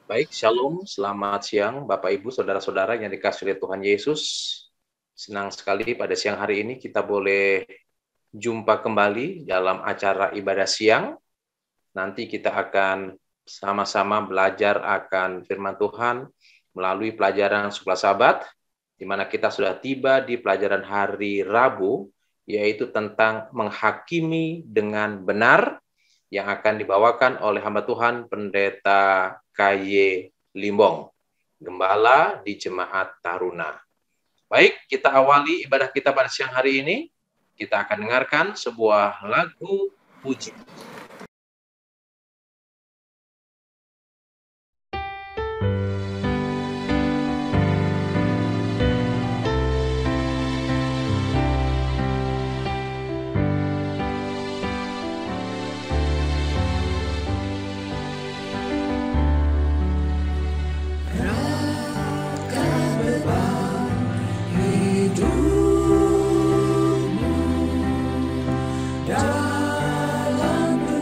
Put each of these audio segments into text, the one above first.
Baik, Shalom, selamat siang Bapak Ibu, Saudara-saudara yang dikasihi oleh Tuhan Yesus. Senang sekali pada siang hari ini kita boleh jumpa kembali dalam acara ibadah siang. Nanti kita akan sama-sama belajar akan firman Tuhan melalui pelajaran Sekolah Sabat, di mana kita sudah tiba di pelajaran hari Rabu, yaitu tentang menghakimi dengan benar, yang akan dibawakan oleh hamba Tuhan Pendeta KY Limbong, Gembala di Jemaat Taruna. Baik, kita awali ibadah kita pada siang hari ini. Kita akan dengarkan sebuah lagu puji. Dalam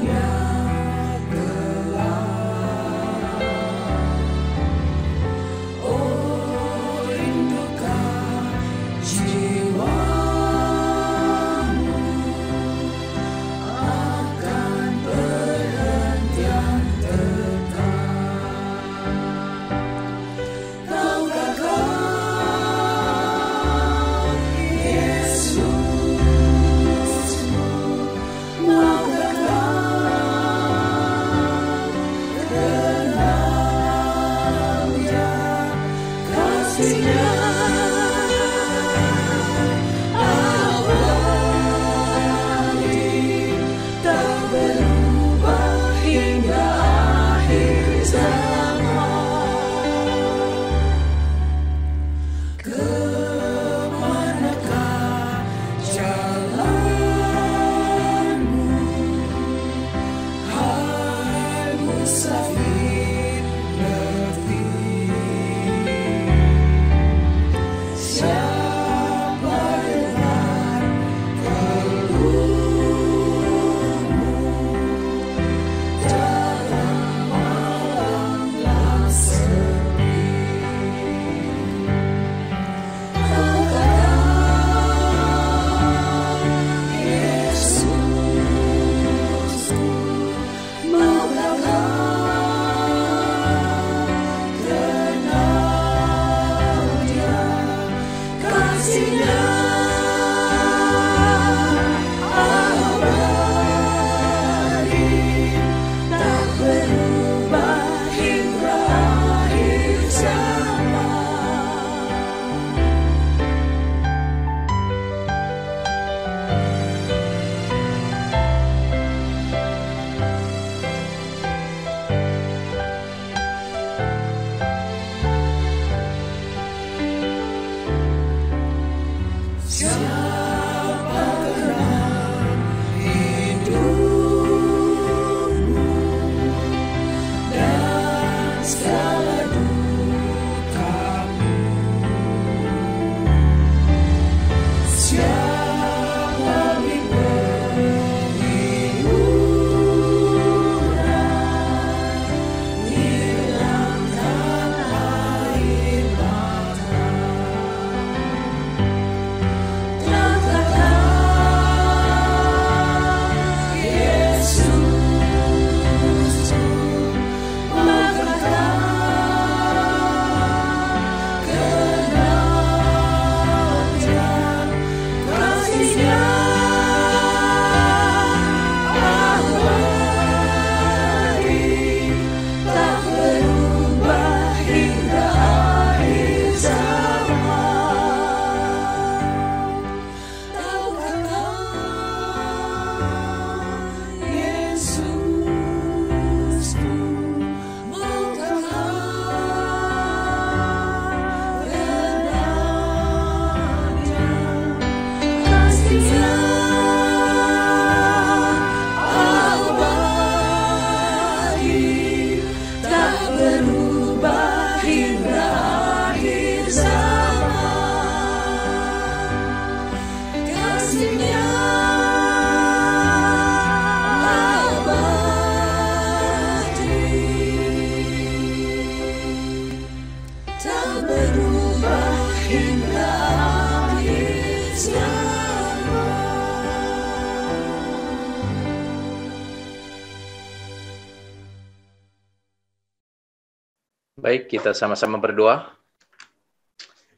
Baik, kita sama-sama berdoa.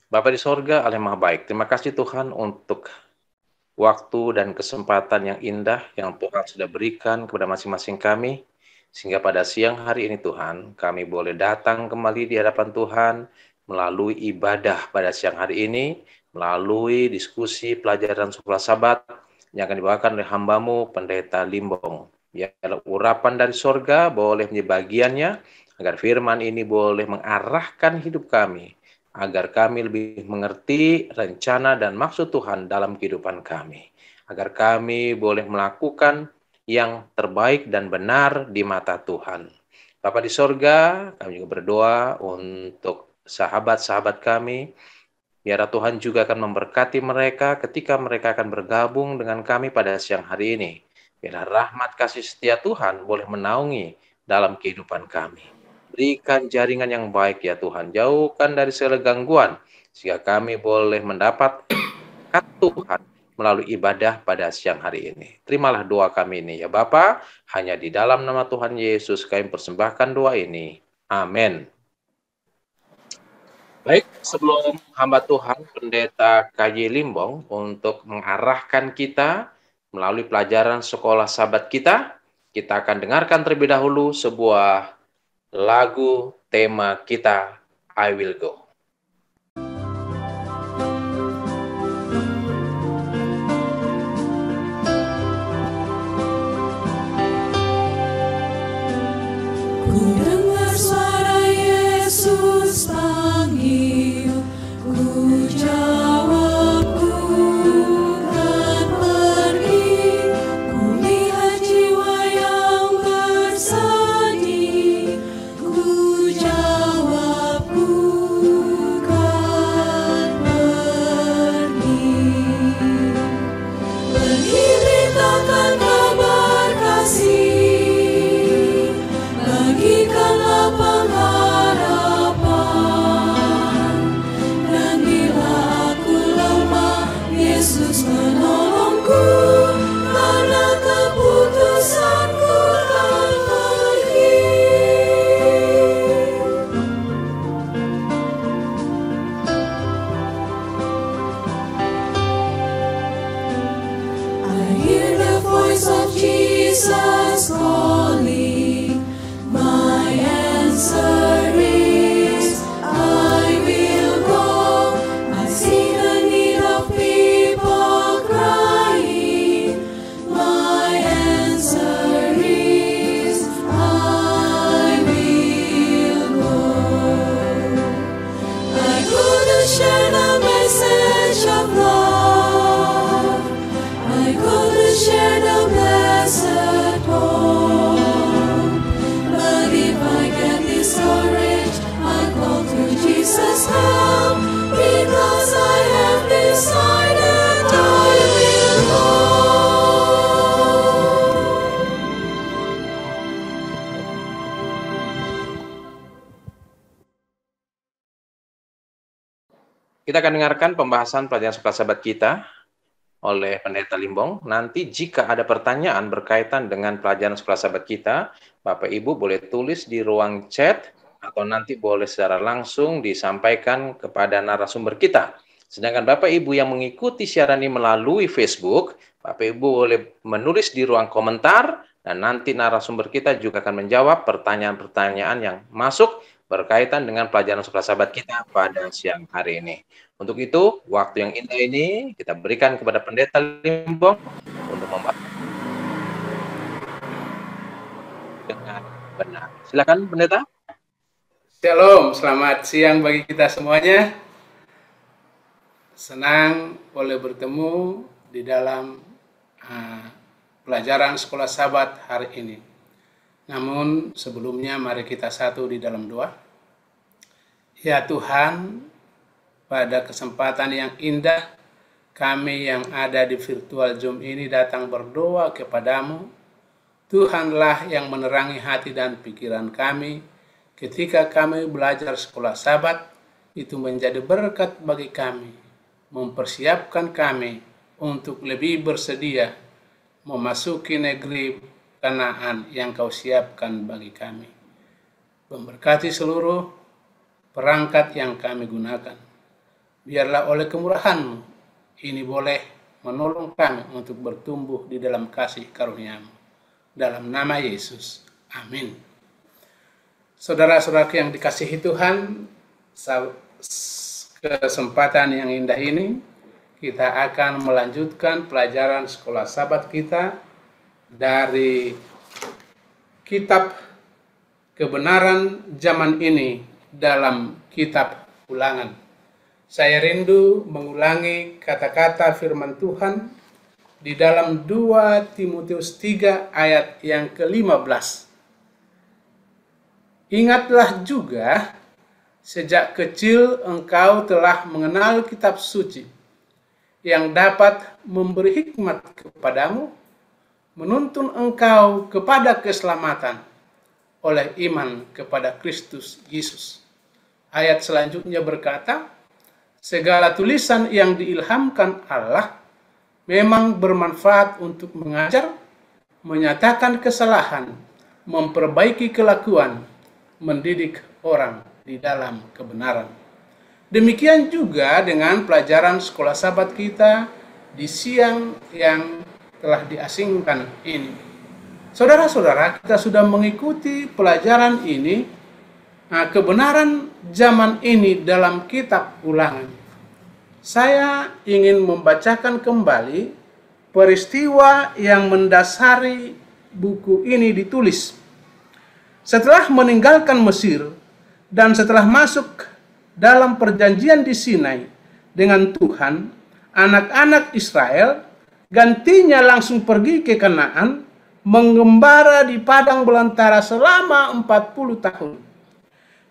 Bapa di sorga, Allah yang Maha Baik, terima kasih Tuhan untuk waktu dan kesempatan yang indah yang Tuhan sudah berikan kepada masing-masing kami, sehingga pada siang hari ini Tuhan, kami boleh datang kembali di hadapan Tuhan melalui ibadah pada siang hari ini, melalui diskusi pelajaran sekolah Sabat yang akan dibawakan oleh hamba-Mu, Pendeta Limbong. Biarlah urapan dari sorga boleh menjadi bagiannya, agar firman ini boleh mengarahkan hidup kami, agar kami lebih mengerti rencana dan maksud Tuhan dalam kehidupan kami, agar kami boleh melakukan yang terbaik dan benar di mata Tuhan. Bapa di sorga, kami juga berdoa untuk sahabat-sahabat kami, biar Tuhan juga akan memberkati mereka ketika mereka akan bergabung dengan kami pada siang hari ini. Biar rahmat kasih setia Tuhan boleh menaungi dalam kehidupan kami. Berikan jaringan yang baik ya Tuhan, jauhkan dari segala gangguan, sehingga kami boleh mendapat berkat Tuhan melalui ibadah pada siang hari ini. Terimalah doa kami ini ya Bapa, hanya di dalam nama Tuhan Yesus kami persembahkan doa ini. Amin. Baik, sebelum hamba Tuhan Pendeta KJ Limbong untuk mengarahkan kita melalui pelajaran sekolah Sabat kita akan dengarkan terlebih dahulu sebuah lagu tema kita, I Will Go. Ku dengar suara Yesus panggil, ku jawab ku kan pergi. Ku lihat jiwa yang bersedih, ku jawab ku kan pergi. Pergi beritakan kabar kasih, bagikanlah pengharapan. Dan bila aku lemah, Yesus menolongku, karena keputusanku kan pergi. I hear the voice of Jesus calling. My answer is, I will go. I see the need of people crying. My answer is, I will go. I couldn't share the message of love. I couldn't share the blessed hope. But if I get discouraged, I call to Jesus' help, because I have decided I will go. Kita akan dengarkan pembahasan pelajaran sekolah Sabat kita oleh Pendeta Limbong. Nanti jika ada pertanyaan berkaitan dengan pelajaran sekolah Sabat kita, Bapak Ibu boleh tulis di ruang chat atau nanti boleh secara langsung disampaikan kepada narasumber kita. Sedangkan Bapak Ibu yang mengikuti siaran ini melalui Facebook, Bapak Ibu boleh menulis di ruang komentar dan nanti narasumber kita juga akan menjawab pertanyaan-pertanyaan yang masuk berkaitan dengan pelajaran sekolah Sabat kita pada siang hari ini. Untuk itu, waktu yang indah ini kita berikan kepada Pendeta Limbong untuk membahas dengan benar. Silakan Pendeta. Shalom, selamat siang bagi kita semuanya. Senang boleh bertemu di dalam pelajaran sekolah Sabat hari ini. Namun sebelumnya mari kita satu di dalam doa. Ya Tuhan, pada kesempatan yang indah kami yang ada di virtual Zoom ini datang berdoa kepadamu. Tuhanlah yang menerangi hati dan pikiran kami ketika kami belajar sekolah Sabat. Itu menjadi berkat bagi kami, mempersiapkan kami untuk lebih bersedia memasuki negeri Kanaan yang Kau siapkan bagi kami. Memberkati seluruh perangkat yang kami gunakan. Biarlah oleh kemurahan-Mu ini boleh menolong kami untuk bertumbuh di dalam kasih karunia-Mu. Dalam nama Yesus. Amin. Saudara-saudara yang dikasihi Tuhan, kesempatan yang indah ini kita akan melanjutkan pelajaran sekolah Sabat kita dari kitab kebenaran zaman ini dalam kitab Ulangan. Saya rindu mengulangi kata-kata firman Tuhan di dalam 2 Timotius 3 ayat yang ke-15. Ingatlah juga, sejak kecil engkau telah mengenal kitab suci yang dapat memberi hikmat kepadamu, menuntun engkau kepada keselamatan oleh iman kepada Kristus Yesus. Ayat selanjutnya berkata, segala tulisan yang diilhamkan Allah memang bermanfaat untuk mengajar, menyatakan kesalahan, memperbaiki kelakuan, mendidik orang di dalam kebenaran. Demikian juga dengan pelajaran sekolah Sabat kita di siang yang telah diasingkan ini. Saudara-saudara, kita sudah mengikuti pelajaran ini, kebenaran zaman ini dalam kitab Ulangan. Saya ingin membacakan kembali peristiwa yang mendasari buku ini ditulis. Setelah meninggalkan Mesir dan setelah masuk dalam perjanjian di Sinai dengan Tuhan, anak-anak Israel gantinya langsung pergi ke Kanaan, mengembara di padang belantara selama 40 tahun.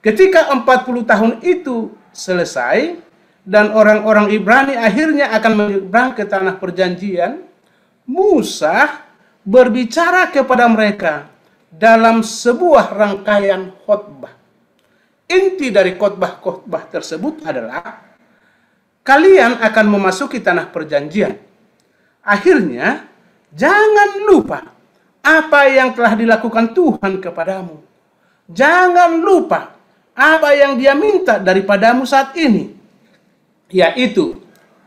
Ketika 40 tahun itu selesai dan orang-orang Ibrani akhirnya akan menyeberang ke tanah perjanjian, Musa berbicara kepada mereka dalam sebuah rangkaian khotbah. Inti dari khotbah-khotbah tersebut adalah kalian akan memasuki tanah perjanjian. Akhirnya, jangan lupa apa yang telah dilakukan Tuhan kepadamu. Jangan lupa apa yang Dia minta daripadamu saat ini, yaitu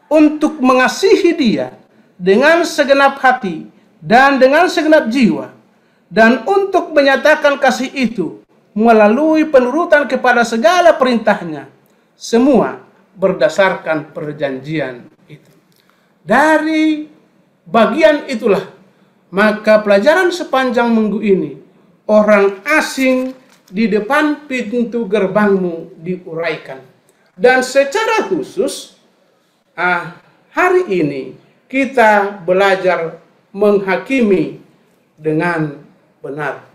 untuk mengasihi Dia dengan segenap hati dan dengan segenap jiwa, dan untuk menyatakan kasih itu melalui penurutan kepada segala perintahnya, semua berdasarkan perjanjian itu. Dari bagian itulah maka pelajaran sepanjang minggu ini, orang asing di depan pintu gerbangmu diuraikan. Dan secara khusus hari ini kita belajar menghakimi dengan benar.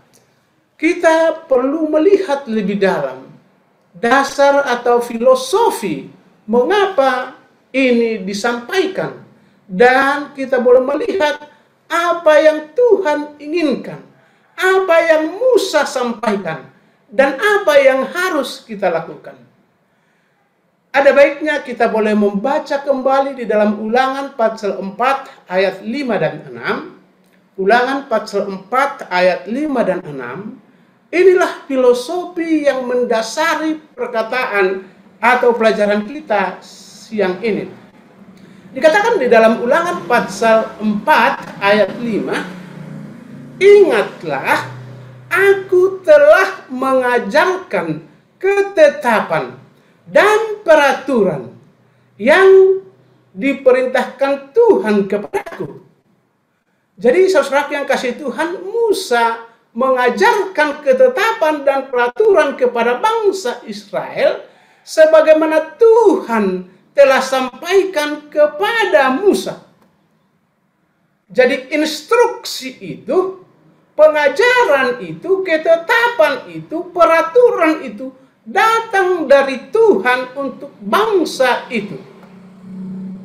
Kita perlu melihat lebih dalam dasar atau filosofi mengapa ini disampaikan, dan kita boleh melihat apa yang Tuhan inginkan, apa yang Musa sampaikan, dan apa yang harus kita lakukan. Ada baiknya kita boleh membaca kembali di dalam Ulangan pasal 4 ayat 5 dan 6. Ulangan pasal 4 ayat 5 dan 6. Inilah filosofi yang mendasari perkataan atau pelajaran kita siang ini. Dikatakan di dalam Ulangan pasal 4 ayat 5, ingatlah, aku telah mengajarkan ketetapan dan peraturan yang diperintahkan Tuhan kepadaku. Jadi saudara yang kasih Tuhan, Musa mengajarkan ketetapan dan peraturan kepada bangsa Israel sebagaimana Tuhan telah sampaikan kepada Musa. Jadi instruksi itu, pengajaran itu, ketetapan itu, peraturan itu datang dari Tuhan untuk bangsa itu.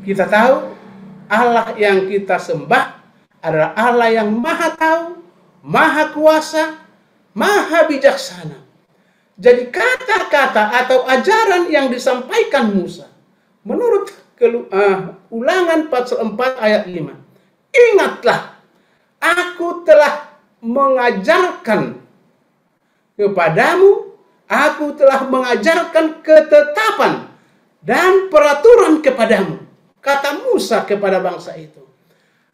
Kita tahu Allah yang kita sembah adalah Allah yang maha tahu, maha kuasa, maha bijaksana. Jadi kata-kata atau ajaran yang disampaikan Musa menurut Ulangan pasal 4 ayat 5. Ingatlah, aku telah mengajarkan kepadamu Aku telah mengajarkan ketetapan dan peraturan kepadamu, kata Musa kepada bangsa itu.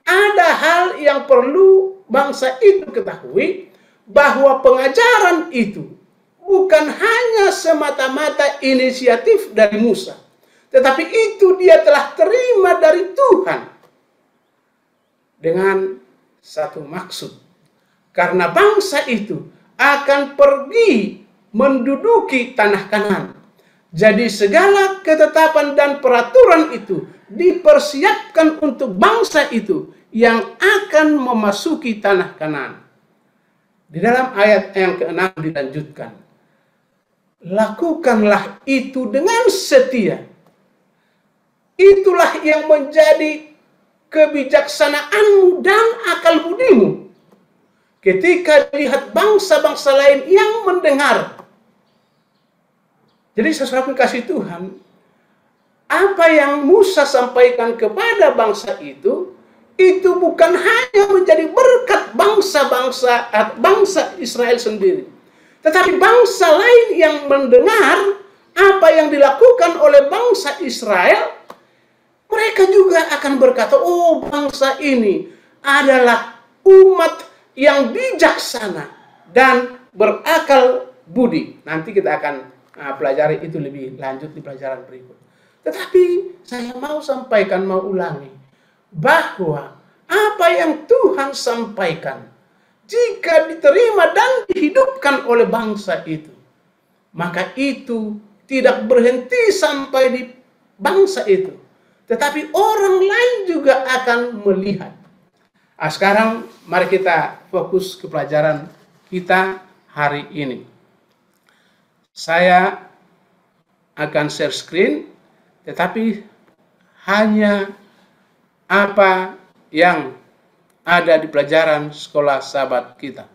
Ada hal yang perlu bangsa itu ketahui, bahwa pengajaran itu bukan hanya semata-mata inisiatif dari Musa, tetapi itu dia telah terima dari Tuhan dengan satu maksud. Karena bangsa itu akan pergi menduduki tanah Kanaan. Jadi segala ketetapan dan peraturan itu dipersiapkan untuk bangsa itu yang akan memasuki tanah Kanaan. Di dalam ayat yang ke-6 dilanjutkan, lakukanlah itu dengan setia. Itulah yang menjadi kebijaksanaanmu dan akal budimu ketika lihat bangsa-bangsa lain yang mendengar. Jadi sesuatu kasih Tuhan, apa yang Musa sampaikan kepada bangsa itu bukan hanya menjadi berkat bangsa Israel sendiri, tetapi bangsa lain yang mendengar apa yang dilakukan oleh bangsa Israel, mereka juga akan berkata, oh, bangsa ini adalah umat yang bijaksana dan berakal budi. Nanti kita akan pelajari itu lebih lanjut di pelajaran berikut. Tetapi saya mau ulangi, bahwa apa yang Tuhan sampaikan, jika diterima dan dihidupkan oleh bangsa itu, maka itu tidak berhenti sampai di bangsa itu, tetapi orang lain juga akan melihat. Sekarang mari kita fokus ke pelajaran kita hari ini. Saya akan share screen, tetapi hanya apa yang ada di pelajaran sekolah sahabat kita.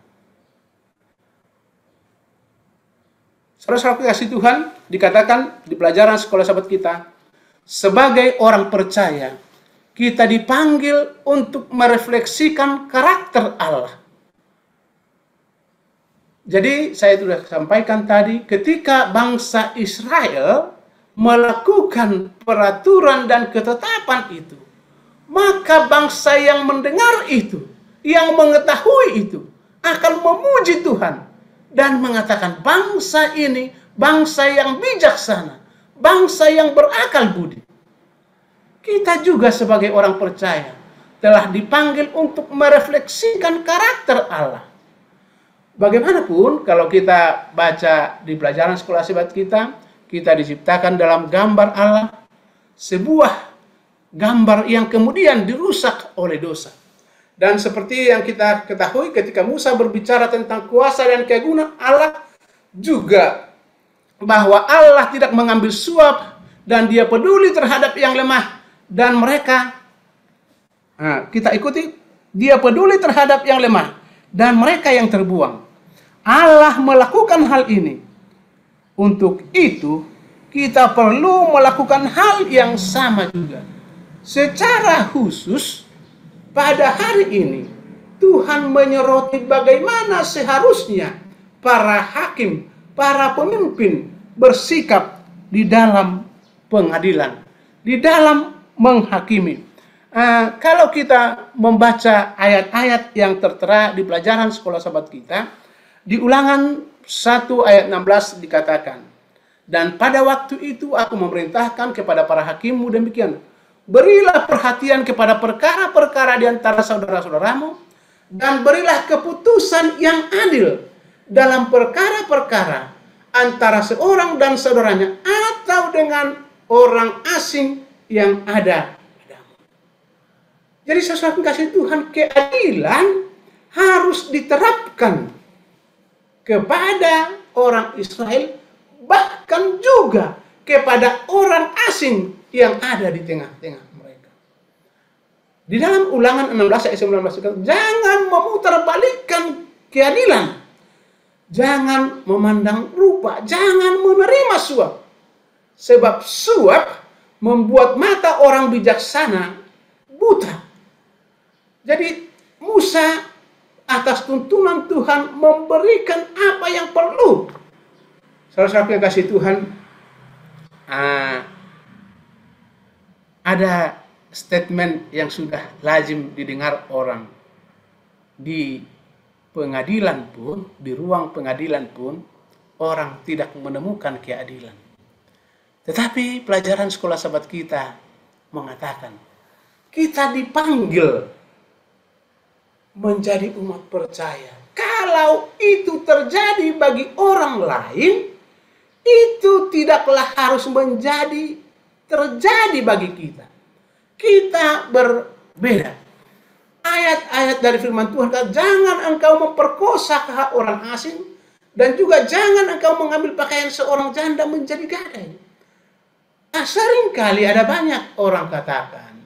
Saudara-saudara kasih Tuhan, dikatakan di pelajaran sekolah sahabat kita, sebagai orang percaya, kita dipanggil untuk merefleksikan karakter Allah. Jadi saya sudah sampaikan tadi, ketika bangsa Israel melakukan peraturan dan ketetapan itu, maka bangsa yang mendengar itu, yang mengetahui itu, akan memuji Tuhan dan mengatakan bangsa ini bangsa yang bijaksana, bangsa yang berakal budi. Kita juga sebagai orang percaya telah dipanggil untuk merefleksikan karakter Allah. Bagaimanapun kalau kita baca di pelajaran sekolah sahabat kita diciptakan dalam gambar Allah, sebuah gambar yang kemudian dirusak oleh dosa. Dan seperti yang kita ketahui ketika Musa berbicara tentang kuasa dan keagungan Allah, juga bahwa Allah tidak mengambil suap dan dia peduli terhadap yang lemah. Dan mereka, kita ikuti, dia peduli terhadap yang lemah dan mereka yang terbuang. Allah melakukan hal ini. Untuk itu kita perlu melakukan hal yang sama juga. Secara khusus pada hari ini Tuhan menyoroti bagaimana seharusnya para hakim, para pemimpin bersikap di dalam pengadilan, di dalam menghakimi. Kalau kita membaca ayat-ayat yang tertera di pelajaran sekolah sahabat kita, di Ulangan 1 ayat 16 dikatakan, dan pada waktu itu aku memerintahkan kepada para hakimmu demikian, berilah perhatian kepada perkara-perkara di antara saudara-saudaramu, dan berilah keputusan yang adil dalam perkara-perkara antara seorang dan saudaranya, atau dengan orang asing yang ada padamu. Jadi sesuatu kasih Tuhan, keadilan harus diterapkan kepada orang Israel, bahkan juga kepada orang asing yang ada di tengah-tengah mereka. Di dalam Ulangan 16 ayat 19, jangan memutarbalikkan keadilan, jangan memandang rupa, jangan menerima suap, sebab suap membuat mata orang bijaksana buta. Jadi Musa atas tuntunan Tuhan memberikan apa yang perlu Saudara-saudara yang kasih Tuhan, ada statement yang sudah lazim didengar orang di pengadilan pun, di ruang pengadilan pun, orang tidak menemukan keadilan. Tetapi pelajaran sekolah sahabat kita mengatakan, kita dipanggil menjadi umat percaya. Kalau itu terjadi bagi orang lain, itu tidaklah harus menjadi terjadi bagi kita. Kita berbeda. Ayat-ayat dari firman Tuhan kata, jangan engkau memperkosa hak orang asing, dan juga jangan engkau mengambil pakaian seorang janda menjadi gadai. Nah, seringkali ada banyak orang katakan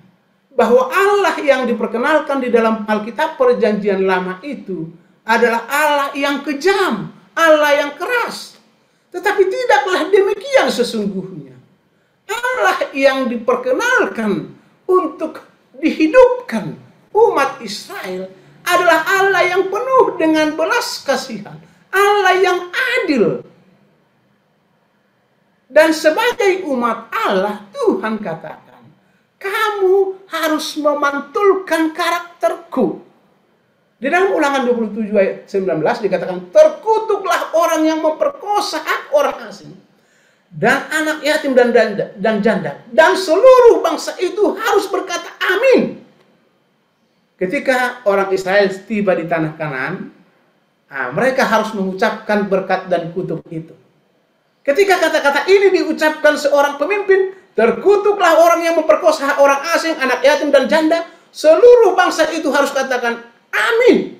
bahwa Allah yang diperkenalkan di dalam Alkitab Perjanjian Lama itu adalah Allah yang kejam, Allah yang keras. Tetapi tidaklah demikian sesungguhnya. Allah yang diperkenalkan untuk dihidupkan umat Israel adalah Allah yang penuh dengan belas kasihan, Allah yang adil. Dan sebagai umat Allah, Tuhan katakan, kamu harus memantulkan karakterku. Di dalam Ulangan 27 ayat 19 dikatakan, terkutuklah orang yang memperkosa hak orang asing, dan anak yatim dan janda, dan seluruh bangsa itu harus berkata amin. Ketika orang Israel tiba di tanah Kanaan, mereka harus mengucapkan berkat dan kutuk itu. Ketika kata-kata ini diucapkan seorang pemimpin, terkutuklah orang yang memperkosa hak orang asing, anak yatim dan janda, seluruh bangsa itu harus katakan amin.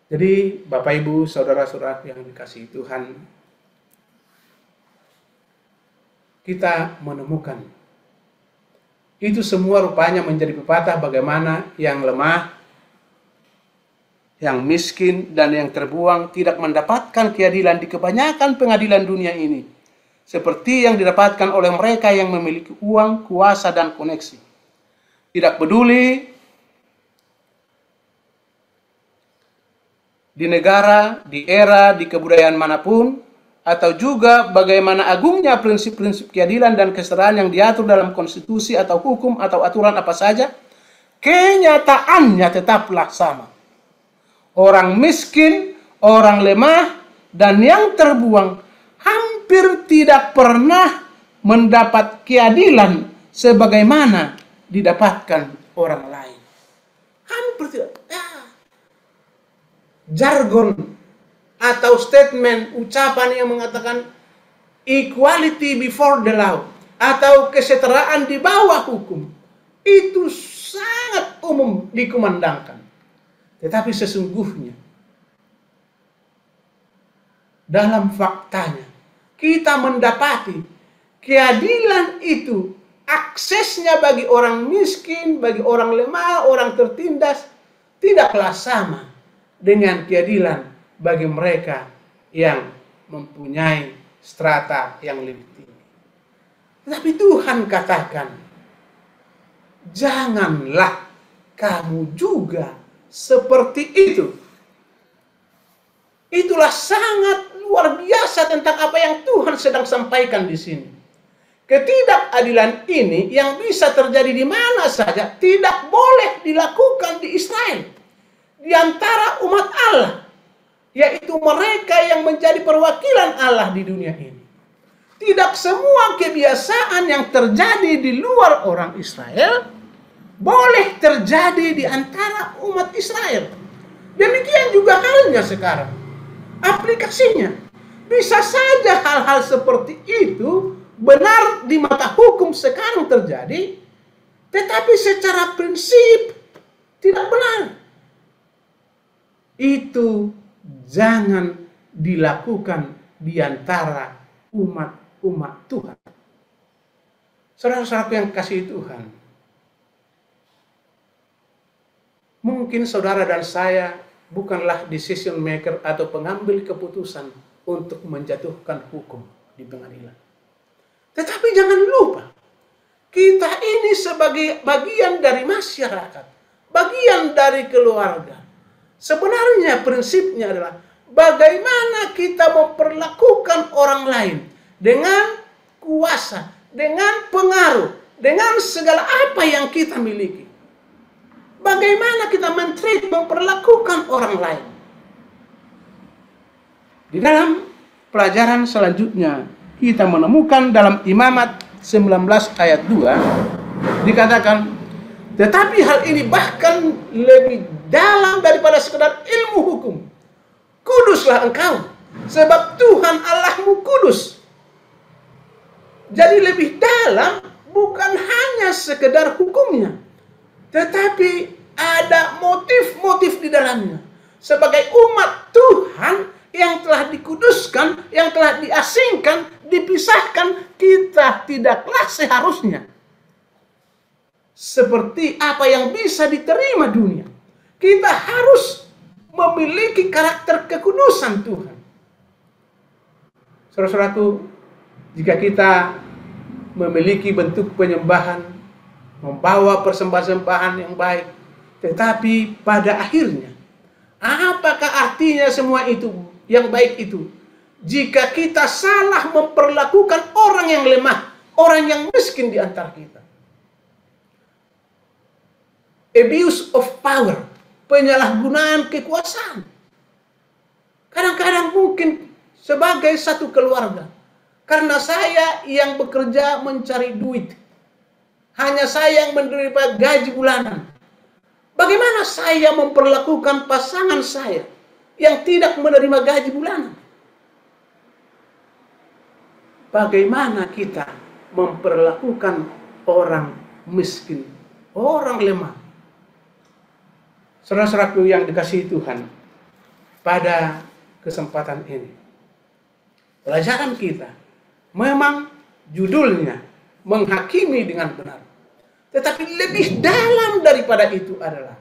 Jadi Bapak Ibu, saudara-saudara yang dikasihi Tuhan, kita menemukan itu semua rupanya menjadi pepatah bagaimana yang lemah, yang miskin, dan yang terbuang tidak mendapatkan keadilan di kebanyakan pengadilan dunia ini, seperti yang didapatkan oleh mereka yang memiliki uang, kuasa, dan koneksi. Tidak peduli di negara, di era, di kebudayaan manapun, atau juga bagaimana agungnya prinsip-prinsip keadilan dan kesetaraan yang diatur dalam konstitusi atau hukum atau aturan apa saja, kenyataannya tetaplah sama. Orang miskin, orang lemah, dan yang terbuang hampir tidak pernah mendapat keadilan sebagaimana didapatkan orang lain. Hampir tidak. Jargon atau statement, ucapan yang mengatakan equality before the law atau kesetaraan di bawah hukum itu sangat umum dikumandangkan. Tetapi sesungguhnya dalam faktanya kita mendapati keadilan itu aksesnya bagi orang miskin, bagi orang lemah, orang tertindas tidaklah sama dengan keadilan bagi mereka yang mempunyai strata yang lebih tinggi. Tetapi Tuhan katakan, janganlah kamu juga seperti itu. Itulah sangat luar biasa tentang apa yang Tuhan sedang sampaikan di sini. Ketidakadilan ini yang bisa terjadi di mana saja tidak boleh dilakukan di Israel, di antara umat Allah, yaitu mereka yang menjadi perwakilan Allah di dunia ini. Tidak semua kebiasaan yang terjadi di luar orang Israel boleh terjadi di antara umat Israel. Demikian juga halnya sekarang. Aplikasinya, bisa saja hal-hal seperti itu benar di mata hukum sekarang terjadi, tetapi secara prinsip tidak benar. Itu jangan dilakukan di antara umat Tuhan. Saudara-saudara yang kasih Tuhan, mungkin saudara dan saya bukanlah decision maker atau pengambil keputusan untuk menjatuhkan hukum di pengadilan. Tetapi jangan lupa, kita ini sebagai bagian dari masyarakat, bagian dari keluarga. Sebenarnya prinsipnya adalah bagaimana kita memperlakukan orang lain dengan kuasa, dengan pengaruh, dengan segala apa yang kita miliki. Bagaimana kita memperlakukan orang lain. Di dalam pelajaran selanjutnya, kita menemukan dalam Imamat 19 ayat 2, dikatakan, tetapi hal ini bahkan lebih dalam daripada sekedar ilmu hukum. Kuduslah engkau, sebab Tuhan Allahmu kudus. Jadi lebih dalam bukan hanya sekedar hukumnya, tetapi ada motif-motif di dalamnya. Sebagai umat Tuhan yang telah dikuduskan, yang telah diasingkan, dipisahkan, kita tidaklah seharusnya seperti apa yang bisa diterima dunia. Kita harus memiliki karakter kekudusan Tuhan. Saudara-saudaraku, jika kita memiliki bentuk penyembahan, membawa persembahan-sembahan yang baik, tetapi pada akhirnya, apakah artinya semua itu yang baik itu jika kita salah memperlakukan orang yang lemah, orang yang miskin di antara kita? Abuse of power, penyalahgunaan kekuasaan. Kadang-kadang mungkin sebagai satu keluarga, karena saya yang bekerja mencari duit, hanya saya yang menerima gaji bulanan, bagaimana saya memperlakukan pasangan saya yang tidak menerima gaji bulanan? Bagaimana kita memperlakukan orang miskin, orang lemah? Saudara-saudaraku yang dikasihi Tuhan, pada kesempatan ini, pelajaran kita memang judulnya menghakimi dengan benar. Tetapi lebih dalam daripada itu adalah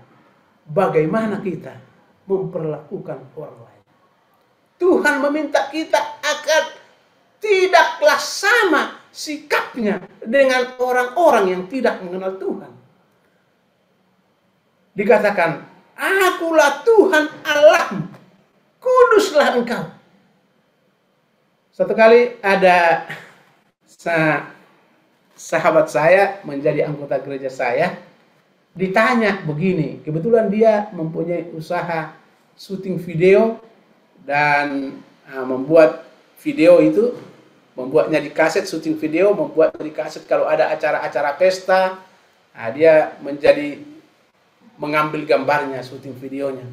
bagaimana kita memperlakukan orang lain. Tuhan meminta kita agar tidaklah sama sikapnya dengan orang-orang yang tidak mengenal Tuhan. Dikatakan, akulah Tuhan Allahmu, kuduslah engkau. Satu kali ada sahabat saya menjadi anggota gereja saya, ditanya begini, kebetulan dia mempunyai usaha syuting video dan membuat video itu, membuatnya di kaset, syuting video, membuatnya di kaset kalau ada acara-acara pesta, dia mengambil gambarnya, syuting videonya.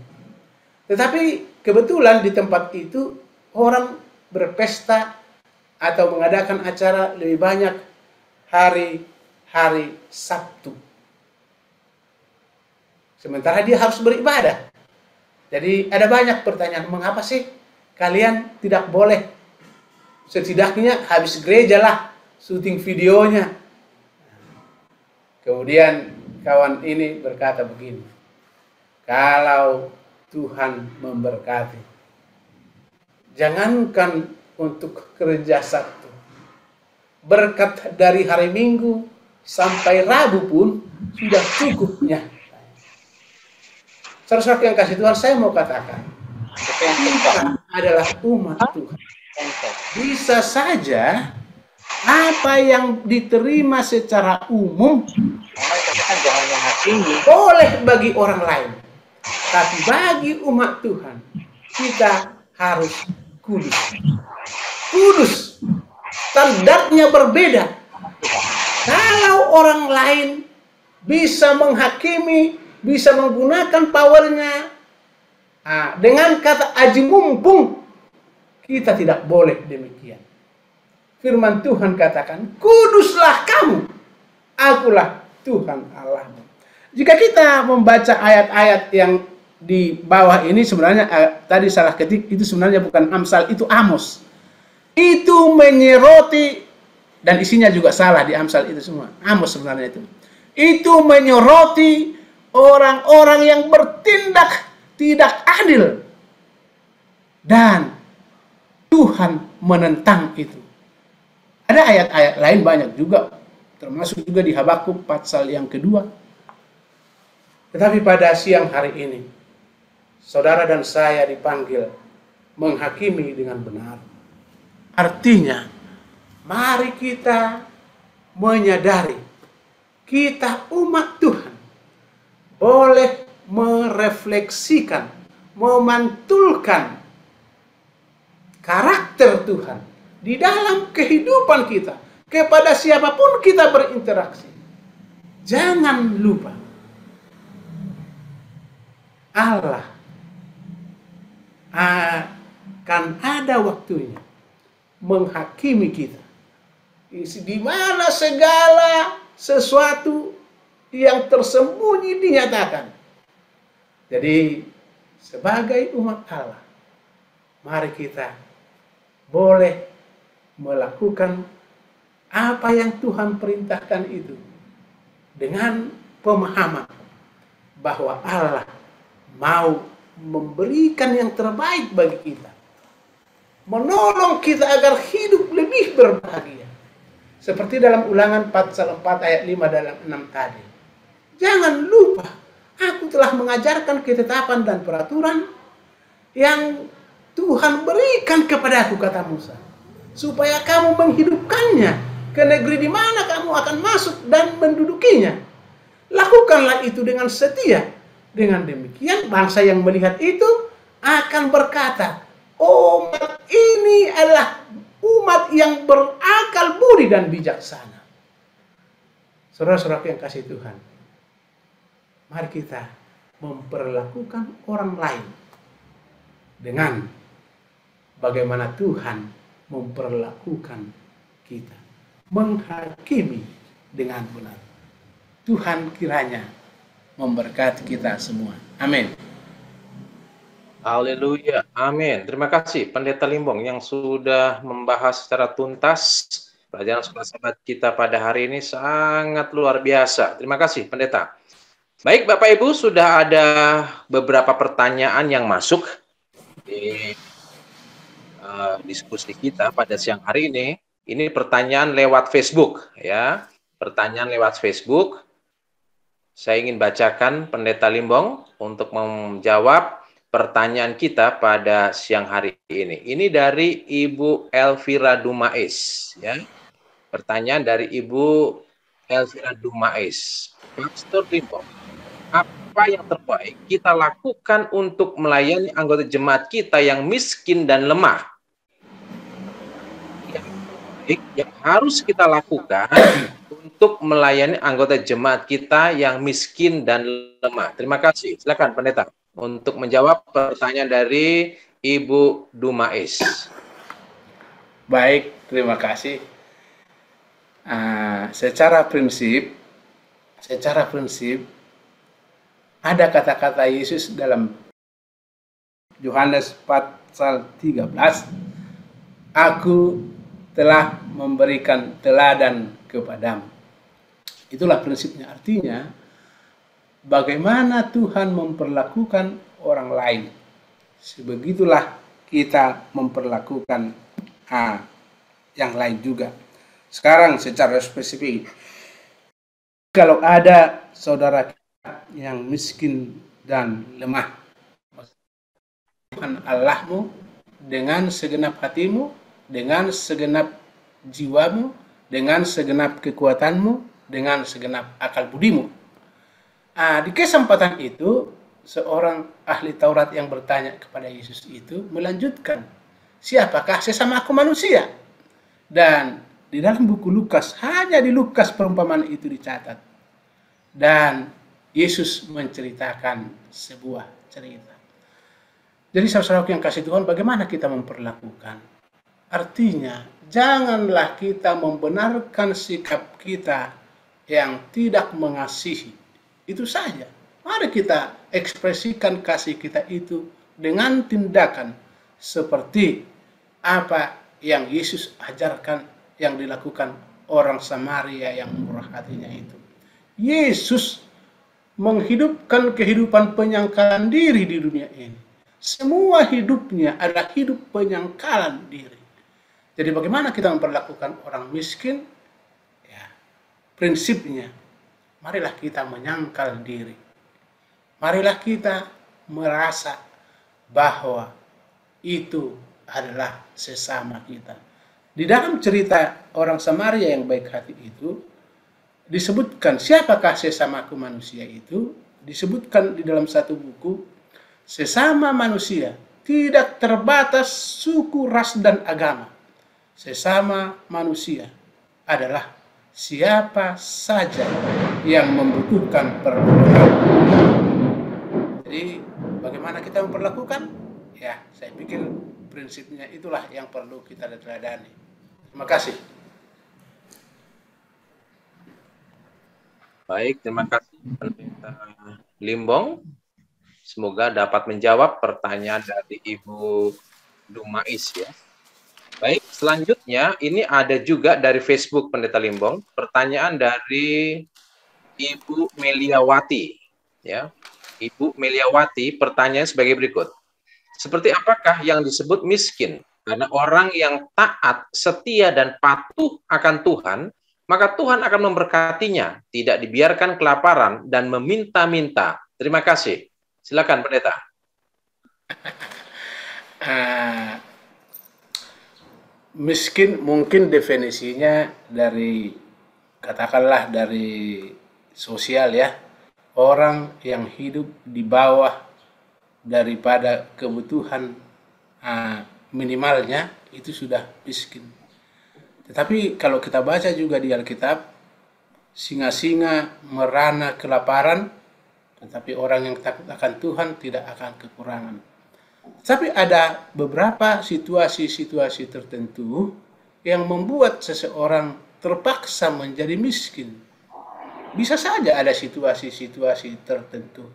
Tetapi kebetulan di tempat itu orang berpesta atau mengadakan acara lebih banyak hari Sabtu. Sementara dia harus beribadah. Jadi ada banyak pertanyaan, mengapa sih kalian tidak boleh setidaknya habis gereja lah syuting videonya? Kemudian kawan ini berkata begini, kalau Tuhan memberkati, jangankan untuk kerja Sabtu, berkat dari hari Minggu sampai Rabu pun sudah cukupnya. Saudara-saudara yang kasih Tuhan, saya mau katakan, kita adalah umat Tuhan. Bisa saja apa yang diterima secara umum boleh bagi orang lain, tapi bagi umat Tuhan kita harus kudus. Kudus, standarnya berbeda. Kalau orang lain bisa menghakimi, bisa menggunakan powernya dengan kata aji mumpung, kita tidak boleh demikian. Firman Tuhan katakan, kuduslah kamu, akulah Tuhan Allahmu. Jika kita membaca ayat-ayat yang di bawah ini, sebenarnya tadi salah ketik, itu sebenarnya bukan Amsal, itu Amos. Itu menyoroti, dan isinya juga salah di Amsal itu semua. Amos sebenarnya itu. Itu menyoroti orang-orang yang bertindak tidak adil. Dan Tuhan menentang itu. Ada ayat-ayat lain banyak juga, termasuk juga di Habakuk pasal yang kedua. Tetapi pada siang hari ini, saudara dan saya dipanggil menghakimi dengan benar. Artinya, mari kita menyadari kita umat Tuhan boleh merefleksikan, memantulkan karakter Tuhan di dalam kehidupan kita kepada siapapun kita berinteraksi. Jangan lupa, Allah akan ada waktunya menghakimi kita, di mana segala sesuatu yang tersembunyi dinyatakan. Jadi sebagai umat Allah, mari kita boleh melakukan apa yang Tuhan perintahkan itu dengan pemahaman bahwa Allah mau memberikan yang terbaik bagi kita, menolong kita agar hidup lebih berbahagia. Seperti dalam Ulangan pasal 4 ayat 5 dalam 6 tadi. Jangan lupa, aku telah mengajarkan ketetapan dan peraturan yang Tuhan berikan kepadaku, kata Musa, supaya kamu menghidupkannya ke negeri di mana kamu akan masuk dan mendudukinya. Lakukanlah itu dengan setia. Dengan demikian, bangsa yang melihat itu akan berkata, umat ini adalah umat yang berakal budi dan bijaksana. Saudara-saudara yang kasih Tuhan, mari kita memperlakukan orang lain dengan bagaimana Tuhan memperlakukan kita, menghakimi dengan benar. Tuhan kiranya memberkati kita semua. Amin. Haleluya, amin. Terima kasih Pendeta Limbong yang sudah membahas secara tuntas pelajaran sekolah sahabat kita pada hari ini, sangat luar biasa. Terima kasih Pendeta. Baik Bapak Ibu, sudah ada beberapa pertanyaan yang masuk di diskusi kita pada siang hari ini. Ini pertanyaan lewat Facebook, ya. Pertanyaan lewat Facebook. Saya ingin bacakan Pendeta Limbong untuk menjawab pertanyaan kita pada siang hari ini. Ini dari Ibu Elvira Dumais, ya. Pertanyaan dari Ibu Elvira Dumais. Pastor Limbong, apa yang terbaik kita lakukan untuk melayani anggota jemaat kita yang miskin dan lemah? Yang terbaik yang harus kita lakukan untuk melayani anggota jemaat kita yang miskin dan lemah. Terima kasih. Silakan Pendeta untuk menjawab pertanyaan dari Ibu Dumais. Baik, terima kasih. Secara prinsip ada kata-kata Yesus dalam Yohanes pasal 13, aku telah memberikan teladan kepadamu. Itulah prinsipnya, artinya bagaimana Tuhan memperlakukan orang lain, sebegitulah kita memperlakukan yang lain juga. Sekarang secara spesifik, kalau ada saudara kita yang miskin dan lemah, Tuhan Allahmu dengan segenap hatimu, dengan segenap jiwamu, dengan segenap kekuatanmu, dengan segenap akal budimu. Di kesempatan itu, seorang ahli Taurat yang bertanya kepada Yesus itu melanjutkan, siapakah sesama aku manusia? Dan di dalam buku Lukas, hanya di Lukas perumpamaan itu dicatat. Dan Yesus menceritakan sebuah cerita. Jadi saudara-saudara yang kasih Tuhan, bagaimana kita memperlakukan? Artinya, janganlah kita membenarkan sikap kita yang tidak mengasihi. Itu saja. Mari kita ekspresikan kasih kita itu dengan tindakan seperti apa yang Yesus ajarkan yang dilakukan orang Samaria yang murah hatinya itu. Yesus menghidupkan kehidupan penyangkalan diri di dunia ini. Semua hidupnya adalah hidup penyangkalan diri. Jadi bagaimana kita memperlakukan orang miskin? Ya, prinsipnya, marilah kita menyangkal diri. Marilah kita merasa bahwa itu adalah sesama kita. Di dalam cerita orang Samaria yang baik hati itu disebutkan siapakah sesamaku manusia itu, disebutkan di dalam satu buku, sesama manusia tidak terbatas suku, ras, dan agama. Sesama manusia adalah siapa saja yang membutuhkan pertolongan. Jadi bagaimana kita memperlakukan? Ya, saya pikir prinsipnya itulah yang perlu kita teladani. Terima kasih. Baik, terima kasih Pendeta Limbong. Semoga dapat menjawab pertanyaan dari Ibu Dumais ya. Baik, selanjutnya ini ada juga dari Facebook Pendeta Limbong, pertanyaan dari Ibu Meliawati ya. Ibu Meliawati, pertanyaan sebagai berikut. Seperti apakah yang disebut miskin? Karena orang yang taat, setia, dan patuh akan Tuhan, maka Tuhan akan memberkatinya, tidak dibiarkan kelaparan, dan meminta-minta. Terima kasih. Silakan, Pendeta. Miskin mungkin definisinya dari, katakanlah dari sosial ya, orang yang hidup di bawah daripada kebutuhan minimalnya itu sudah miskin. Tetapi kalau kita baca juga di Alkitab, singa-singa merana kelaparan, tetapi orang yang takut akan Tuhan tidak akan kekurangan. Tapi ada beberapa situasi-situasi tertentu yang membuat seseorang terpaksa menjadi miskin. Bisa saja ada situasi-situasi tertentu.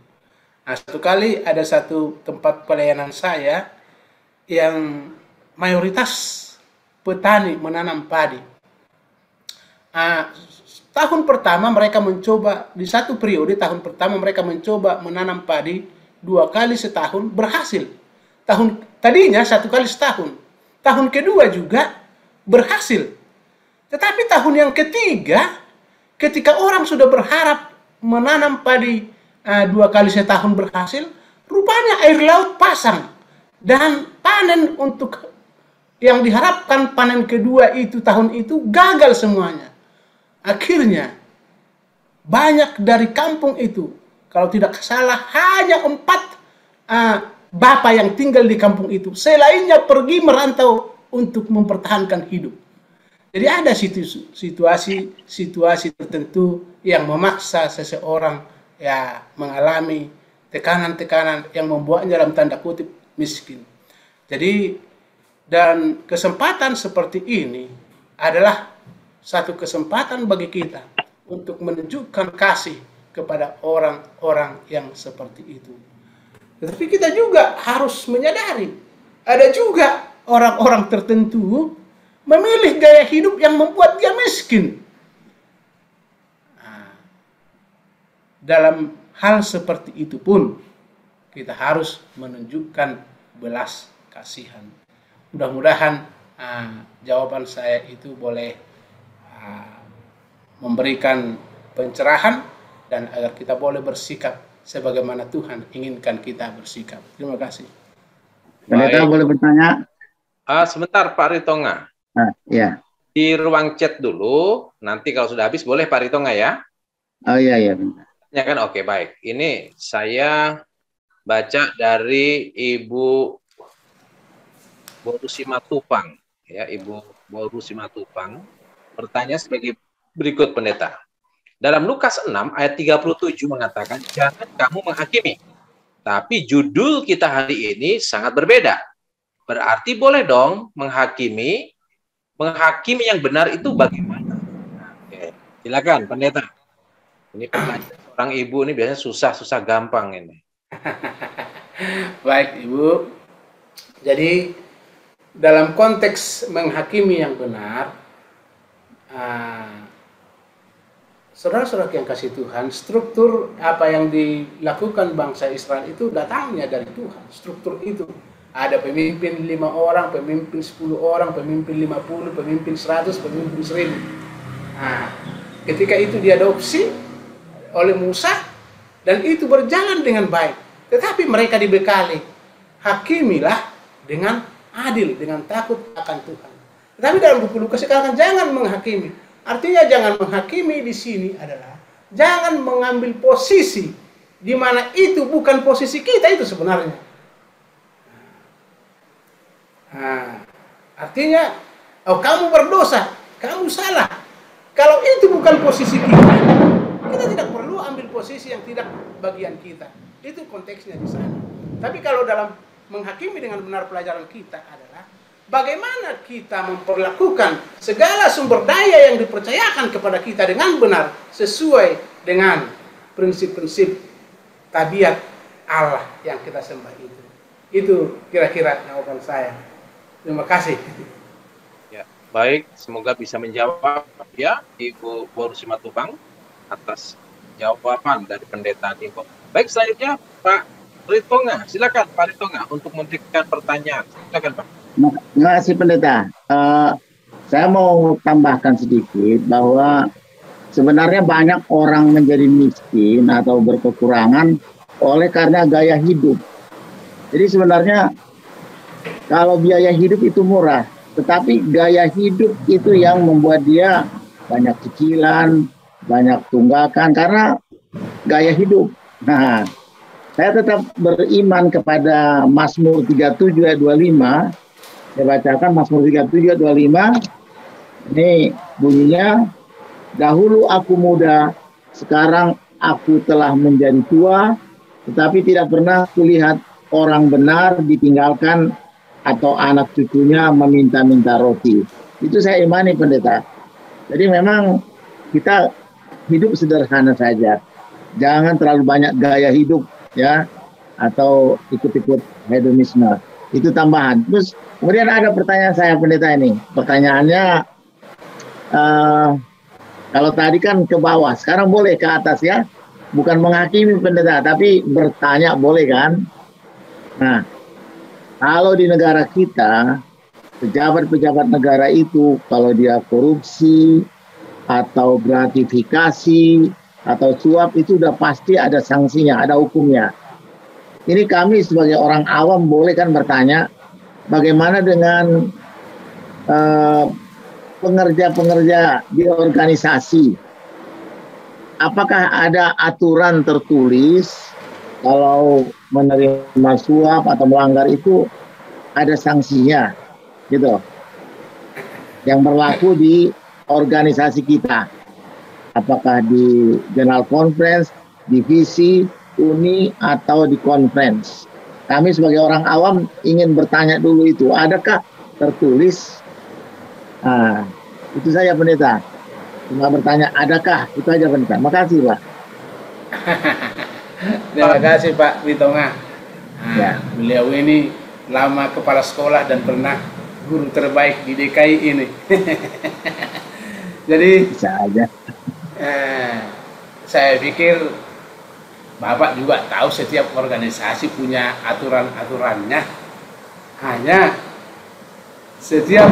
Nah, satu kali ada satu tempat pelayanan saya yang mayoritas petani menanam padi. Tahun pertama mereka mencoba, di satu periode tahun pertama mereka mencoba menanam padi 2 kali setahun, berhasil. Tadinya 1 kali setahun. Tahun kedua juga berhasil. Tetapi tahun yang ketiga, ketika orang sudah berharap menanam padi 2 kali setahun berhasil, rupanya air laut pasang. Dan panen untuk yang diharapkan panen kedua itu tahun itu gagal semuanya. Akhirnya banyak dari kampung itu, kalau tidak salah hanya 4 bapak yang tinggal di kampung itu, selainnya pergi merantau untuk mempertahankan hidup. Jadi ada situasi tertentu yang memaksa seseorang ya mengalami tekanan-tekanan yang membuatnya dalam tanda kutip miskin. Jadi dan kesempatan seperti ini adalah satu kesempatan bagi kita untuk menunjukkan kasih kepada orang-orang yang seperti itu. Tetapi kita juga harus menyadari ada juga orang-orang tertentu memilih gaya hidup yang membuat dia miskin. Dalam hal seperti itu pun kita harus menunjukkan belas kasihan. Mudah-mudahan jawaban saya itu boleh memberikan pencerahan dan agar kita boleh bersikap sebagaimana Tuhan inginkan kita bersikap. Terima kasih. Pendeta boleh bertanya? Sebentar Pak Ritonga. Ya. Di ruang chat dulu, nanti kalau sudah habis boleh Pak Ritonga ya? Oh iya. Ya kan, oke baik. Ini saya baca dari Ibu Boru Simatupang, ya Ibu Boru Simatupang. Pertanyaan sebagai berikut Pendeta. Dalam Lukas 6 ayat 37 mengatakan, jangan kamu menghakimi. Tapi judul kita hari ini sangat berbeda. Berarti boleh dong menghakimi yang benar itu bagaimana? Oke, silakan Pendeta. Ini pertanyaan orang ibu ini biasanya susah gampang ini. Baik Ibu. Jadi dalam konteks menghakimi yang benar, saudara-saudara yang kasih Tuhan, struktur apa yang dilakukan bangsa Israel itu datangnya dari Tuhan. Struktur itu ada pemimpin 5 orang, pemimpin 10 orang, pemimpin 50, pemimpin 100, pemimpin 1000. Ketika itu diadopsi oleh Musa dan itu berjalan dengan baik. Tetapi mereka dibekali, hakimilah dengan adil, dengan takut akan Tuhan. Tetapi dalam buku Lukas sekarang jangan menghakimi. Artinya jangan menghakimi di sini adalah jangan mengambil posisi di mana itu bukan posisi kita itu sebenarnya. Nah, artinya, oh kamu berdosa, kamu salah. Kalau itu bukan posisi kita tidak perlu ambil posisi yang tidak bagian kita. Itu konteksnya di sana. Tapi kalau dalam menghakimi dengan benar pelajaran kita adalah bagaimana kita memperlakukan segala sumber daya yang dipercayakan kepada kita dengan benar sesuai dengan prinsip-prinsip tabiat Allah yang kita sembah itu. Itu kira-kira jawaban saya. Terima kasih. Ya, baik, semoga bisa menjawab ya Ibu Boru Simatupang atas jawaban dari pendeta Niko. Baik, selanjutnya Pak Ritonga, silakan Pak Ritonga untuk memberikan pertanyaan. Silakan Pak. Terima kasih pendeta. Saya mau tambahkan sedikit bahwa sebenarnya banyak orang menjadi miskin atau berkekurangan oleh karena gaya hidup. Jadi sebenarnya kalau biaya hidup itu murah, tetapi gaya hidup itu yang membuat dia banyak cicilan, banyak tunggakan karena gaya hidup. Nah, saya tetap beriman kepada Mazmur 37 ayat 25. Saya bacakan Mazmur 37 ayat 25. Ini bunyinya, dahulu aku muda, sekarang aku telah menjadi tua, tetapi tidak pernah kulihat orang benar ditinggalkan atau anak cucunya meminta-minta roti. Itu saya imani pendeta. Jadi memang kita hidup sederhana saja. Jangan terlalu banyak gaya hidup ya, atau ikut-ikut hedonisme. Itu tambahan. Terus kemudian ada pertanyaan saya pendeta ini. Pertanyaannya kalau tadi kan ke bawah, sekarang boleh ke atas ya. Bukan menghakimi pendeta, tapi bertanya boleh kan? Nah, kalau di negara kita, pejabat-pejabat negara itu kalau dia korupsi atau gratifikasi atau suap itu udah pasti ada sanksinya, ada hukumnya. Ini kami sebagai orang awam boleh kan bertanya, bagaimana dengan pengerja-pengerja di organisasi? Apakah ada aturan tertulis kalau menerima suap atau melanggar itu ada sanksinya, gitu, yang berlaku di organisasi kita? Apakah di General Conference, divisi, uni, atau di conference? Kami sebagai orang awam ingin bertanya dulu itu, adakah tertulis? Nah, itu saja pendeta. Cuma bertanya, adakah? Itu aja pendeta. Makasih Pak. Terima kasih Pak Ritonga. Nah, Ya. Beliau ini lama kepala sekolah dan pernah guru terbaik di DKI ini. Jadi Bisa aja. saya pikir Bapak juga tahu setiap organisasi punya aturan-aturannya. Hanya setiap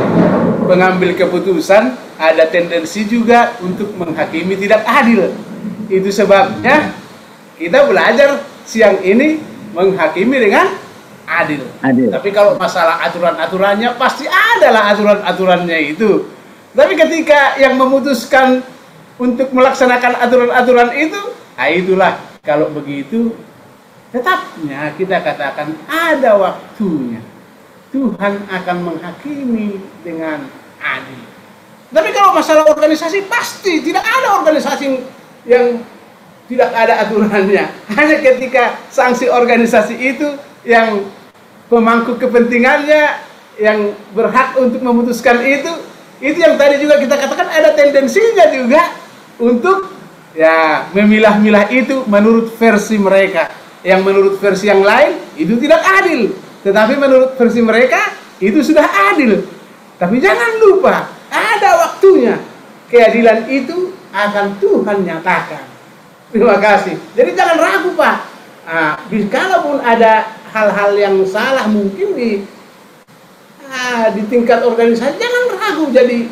pengambil keputusan ada tendensi juga untuk menghakimi tidak adil. Itu sebabnya kita belajar siang ini menghakimi dengan adil. Tapi kalau masalah aturan-aturannya pasti adalah aturan-aturannya itu. Tapi ketika yang memutuskan untuk melaksanakan aturan-aturan itu, itulah kalau begitu tetapnya kita katakan ada waktunya. Tuhan akan menghakimi dengan adil. Tapi kalau masalah organisasi pasti tidak ada organisasi yang tidak ada aturannya. Hanya ketika sanksi organisasi itu yang pemangku kepentingannya yang berhak untuk memutuskan itu yang tadi juga kita katakan ada tendensinya juga untuk ya memilah-milah itu menurut versi mereka. Yang menurut versi yang lain itu tidak adil. Tetapi menurut versi mereka itu sudah adil. Tapi jangan lupa ada waktunya. Keadilan itu akan Tuhan nyatakan. Terima kasih. Jadi jangan ragu Pak. Kalaupun ada hal-hal yang salah mungkin di tingkat organisasi, jangan ragu jadi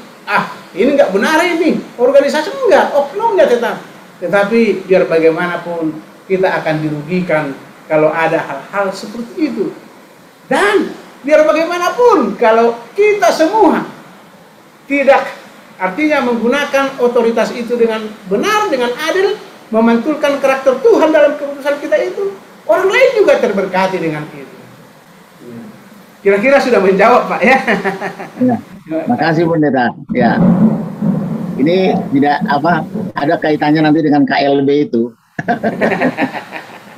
ini nggak benar ini organisasi enggak, oknumnya tetap. Tetapi biar bagaimanapun kita akan dirugikan kalau ada hal-hal seperti itu. Dan Biar bagaimanapun kalau kita semua tidak artinya menggunakan otoritas itu dengan benar, dengan adil, memantulkan karakter Tuhan dalam keputusan kita itu, orang lain juga terberkati dengan itu. Kira-kira sudah menjawab, Pak, ya? Ya. Makasih Pendeta. Ya. Ini tidak ada kaitannya nanti dengan KLB itu.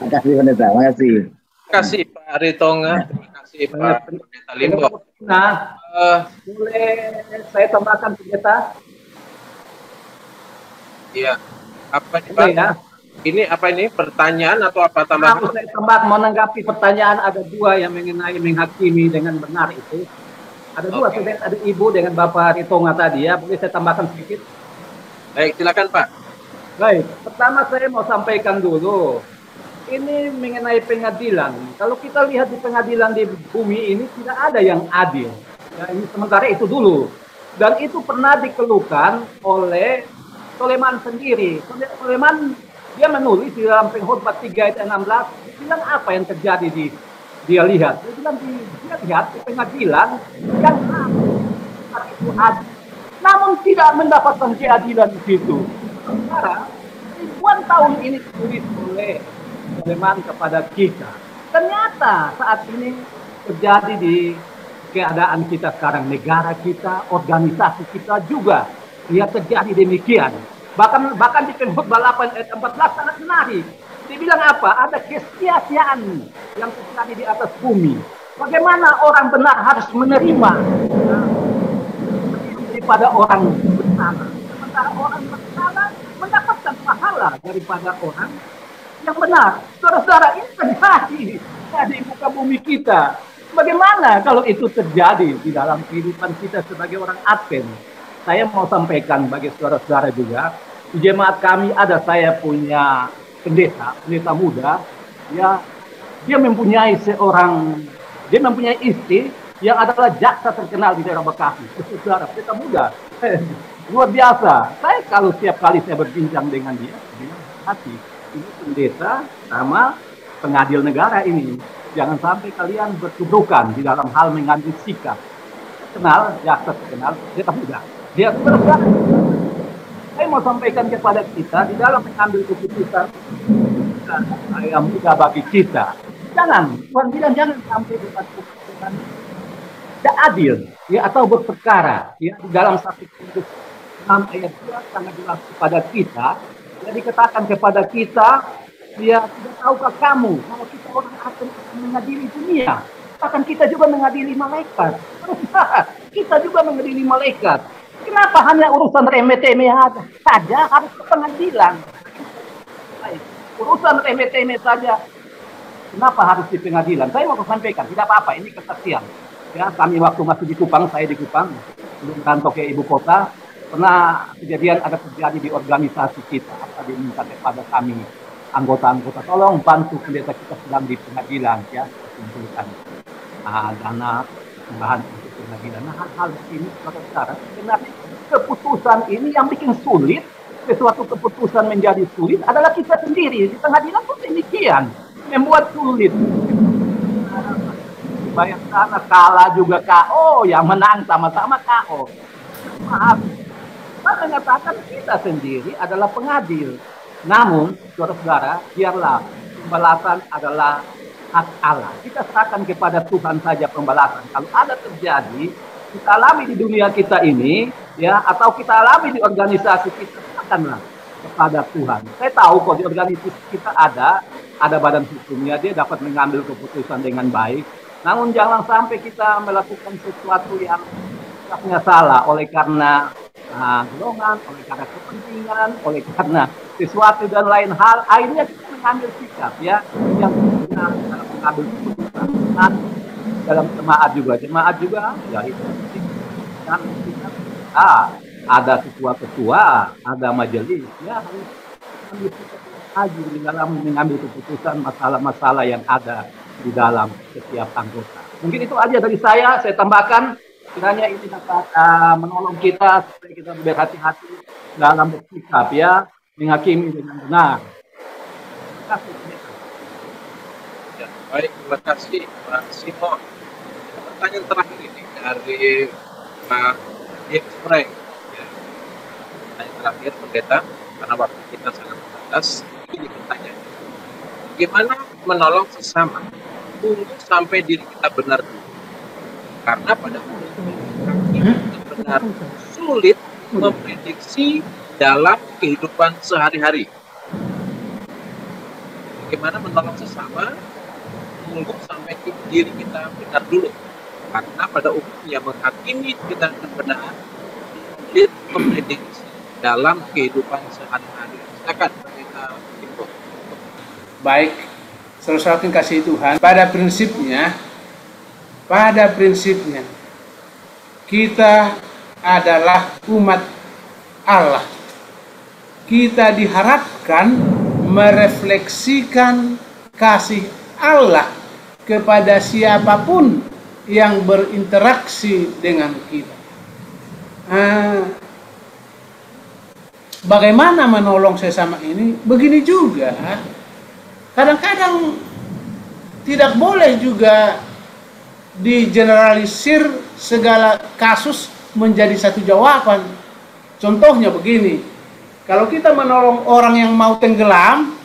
Makasih Pendeta, makasih. Terima kasih Pak Ritonga, terima kasih Pak Pendeta Limbo. Nah, boleh saya tambahkan Pendeta? Iya. Apa nih Pak? Ya. Ini apa ini? Pertanyaan atau apa tambahan? Saya tambah menanggapi pertanyaan, ada dua yang mengenai menghakimi dengan benar itu. Ada dua, ada Ibu dengan Bapak Ritonga tadi ya. Boleh saya tambahkan sedikit? Baik, silakan Pak. Baik, pertama saya mau sampaikan dulu. Ini mengenai pengadilan. Kalau kita lihat di pengadilan di bumi ini tidak ada yang adil. Ya, ini sementara itu dulu. Dan itu pernah dikeluhkan oleh Soleman sendiri. Soleman dia menulis di dalam Pengkhotbah 3 ayat 16, dia bilang apa yang terjadi dia lihat. Dia bilang dia lihat di pengadilan yang itu adil. Namun tidak mendapatkan keadilan di situ. Sementara ribuan tahun ini ditulis oleh Soleman kepada kita. Ternyata saat ini terjadi di keadaan kita sekarang, negara kita, organisasi kita juga ya terjadi demikian. Bahkan di Pengkhotbah 8 ayat 14 sangat menarik. Dibilang apa? Ada kesia-siaan yang terjadi di atas bumi. Bagaimana orang benar harus menerima daripada orang bersalah. Sementara orang bersalah mendapatkan pahala daripada orang yang benar. Saudara-saudara, ini terjadi di muka bumi kita. Bagaimana kalau itu terjadi di dalam kehidupan kita sebagai orang Advent? Saya mau sampaikan bagi saudara-saudara juga, di jemaat kami ada saya punya pendeta muda, ya dia mempunyai istri yang adalah jaksa terkenal di daerah Bekasi. Saudara, pendeta muda, luar biasa. Saya kalau setiap kali saya berbincang dengan dia bilang, hati, ini pendeta sama pengadil negara ini. Jangan sampai kalian bertudukan di dalam hal mengambil sikap. Kenal, jaksa terkenal, pendeta muda. Dia berkata, saya mau sampaikan kepada kita di dalam mengambil keputusan yang mudah bagi kita. Tuhan bilang jangan sampai buat keputusan tidak adil, ya, atau berperkara. Ya, di dalam 1 Korintus 6 ayat 2 sangat jelas kepada kita. Ya, dikatakan kepada kita, ya, tidak tahukah kamu kalau kita orang akan mengadili dunia, bahkan kita juga mengadili malaikat. Kita juga mengadili malaikat. Kenapa hanya urusan remeh-temeh saja harus ke pengadilan? Urusan remeh-temeh saja, kenapa harus di pengadilan? Saya mau sampaikan, tidak apa-apa, ini kesaksian. Ya, kami waktu masih di Kupang, saya di Kupang, belum kantor ke ibu kota, pernah kejadian ada terjadi di organisasi kita, apa diminta kepada kami anggota-anggota, tolong bantu pendeta kita sedang di pengadilan, ya, kumpulkan dana bahan untuk pengadilan. Nah, hal-hal ini saudara, sebenarnya keputusan ini yang bikin sulit, sesuatu keputusan menjadi sulit adalah kita sendiri. Di pengadilan pun demikian, membuat sulit. Bayang sana kalah juga KO, yang menang sama-sama KO. Maaf, saya mengatakan kita sendiri adalah pengadil. Namun, saudara-saudara, biarlah pembalasan adalah hak Allah. Kita serahkan kepada Tuhan saja pembalasan. Kalau ada terjadi, kita alami di dunia kita ini, ya, atau kita alami di organisasi kita, serahkanlah kepada Tuhan. Saya tahu kok di organisasi kita ada badan hukumnya, dia dapat mengambil keputusan dengan baik. Namun jangan sampai kita melakukan sesuatu yang sifatnya salah oleh karena golongan, oleh karena kepentingan, oleh karena sesuatu dan lain hal. Akhirnya kita mengambil sikap, ya, yang kita mengambil keputusan. Dalam jemaat juga, ya itu. Ada ketua, ada majelis, ya harus ambil sikap lagi di dalam mengambil keputusan masalah-masalah yang ada di dalam setiap anggota. Mungkin itu aja dari saya tambahkan, kiranya ini dapat menolong kita supaya kita berhati-hati dalam bersikap, ya, menghakimi dengan benar. Terima kasih. Ya, baik, terima kasih Pak Simon. pertanyaan terakhir ini dari Pak James Frank. Ya. Pertanyaan terakhir, Pendeta, karena waktu kita sangat terbatas. Ini pertanyaannya. Bagaimana menolong sesama? Tunggu sampai diri kita benar dulu. Karena pada umumnya kami benar-benar sulit memprediksi dalam kehidupan sehari-hari. Bagaimana menolong sesama? Tunggu sampai diri kita benar dulu. Karena pada umumnya menghakimi kita benar sulit memprediksi dalam kehidupan sehari-hari. Silakan kita info. Baik, saudara kasih Tuhan, pada prinsipnya kita adalah umat Allah. Kita diharapkan merefleksikan kasih Allah kepada siapapun yang berinteraksi dengan kita. Bagaimana menolong sesama ini? Begini juga, kadang-kadang tidak boleh juga digeneralisir segala kasus menjadi satu jawaban. Contohnya begini, kalau kita menolong orang yang mau tenggelam,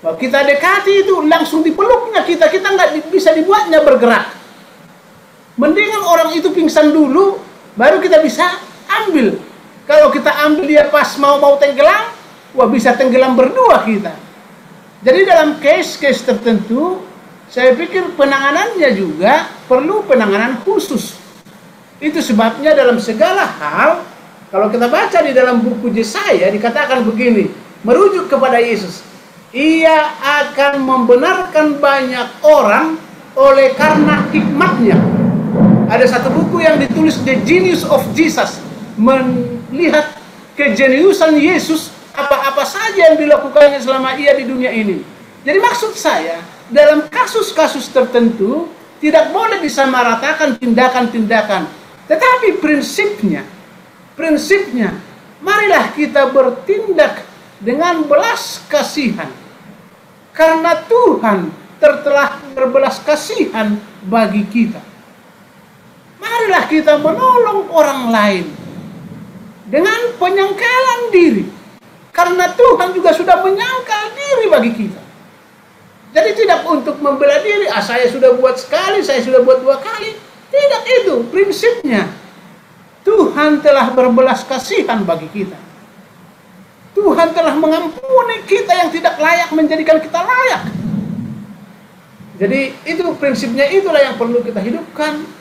kita dekati itu langsung dipeluknya, kita nggak bisa dibuatnya bergerak. Mendingan orang itu pingsan dulu, baru kita bisa ambil. Kalau kita ambil dia pas mau tenggelam, wah bisa tenggelam berdua kita. Jadi dalam case-case tertentu, saya pikir penanganannya juga perlu penanganan khusus. Itu sebabnya dalam segala hal, kalau kita baca di dalam buku Yesaya dikatakan begini, merujuk kepada Yesus. Ia akan membenarkan banyak orang oleh karena hikmatnya. Ada satu buku yang ditulis The Genius of Jesus, melihat kejeniusan Yesus, apa-apa saja yang dilakukannya selama ia di dunia ini. Jadi maksud saya, dalam kasus-kasus tertentu tidak boleh disamaratakan tindakan-tindakan, tetapi prinsipnya, marilah kita bertindak dengan belas kasihan, karena Tuhan telah berbelas kasihan bagi kita. Marilah kita menolong orang lain dengan penyangkalan diri, karena Tuhan juga sudah menyangkal diri bagi kita. Jadi tidak untuk membela diri, saya sudah buat sekali, saya sudah buat 2 kali. Tidak, itu prinsipnya. Tuhan telah berbelas kasihan bagi kita. Tuhan telah mengampuni kita yang tidak layak menjadikan kita layak. Jadi itu prinsipnya, itulah yang perlu kita hidupkan.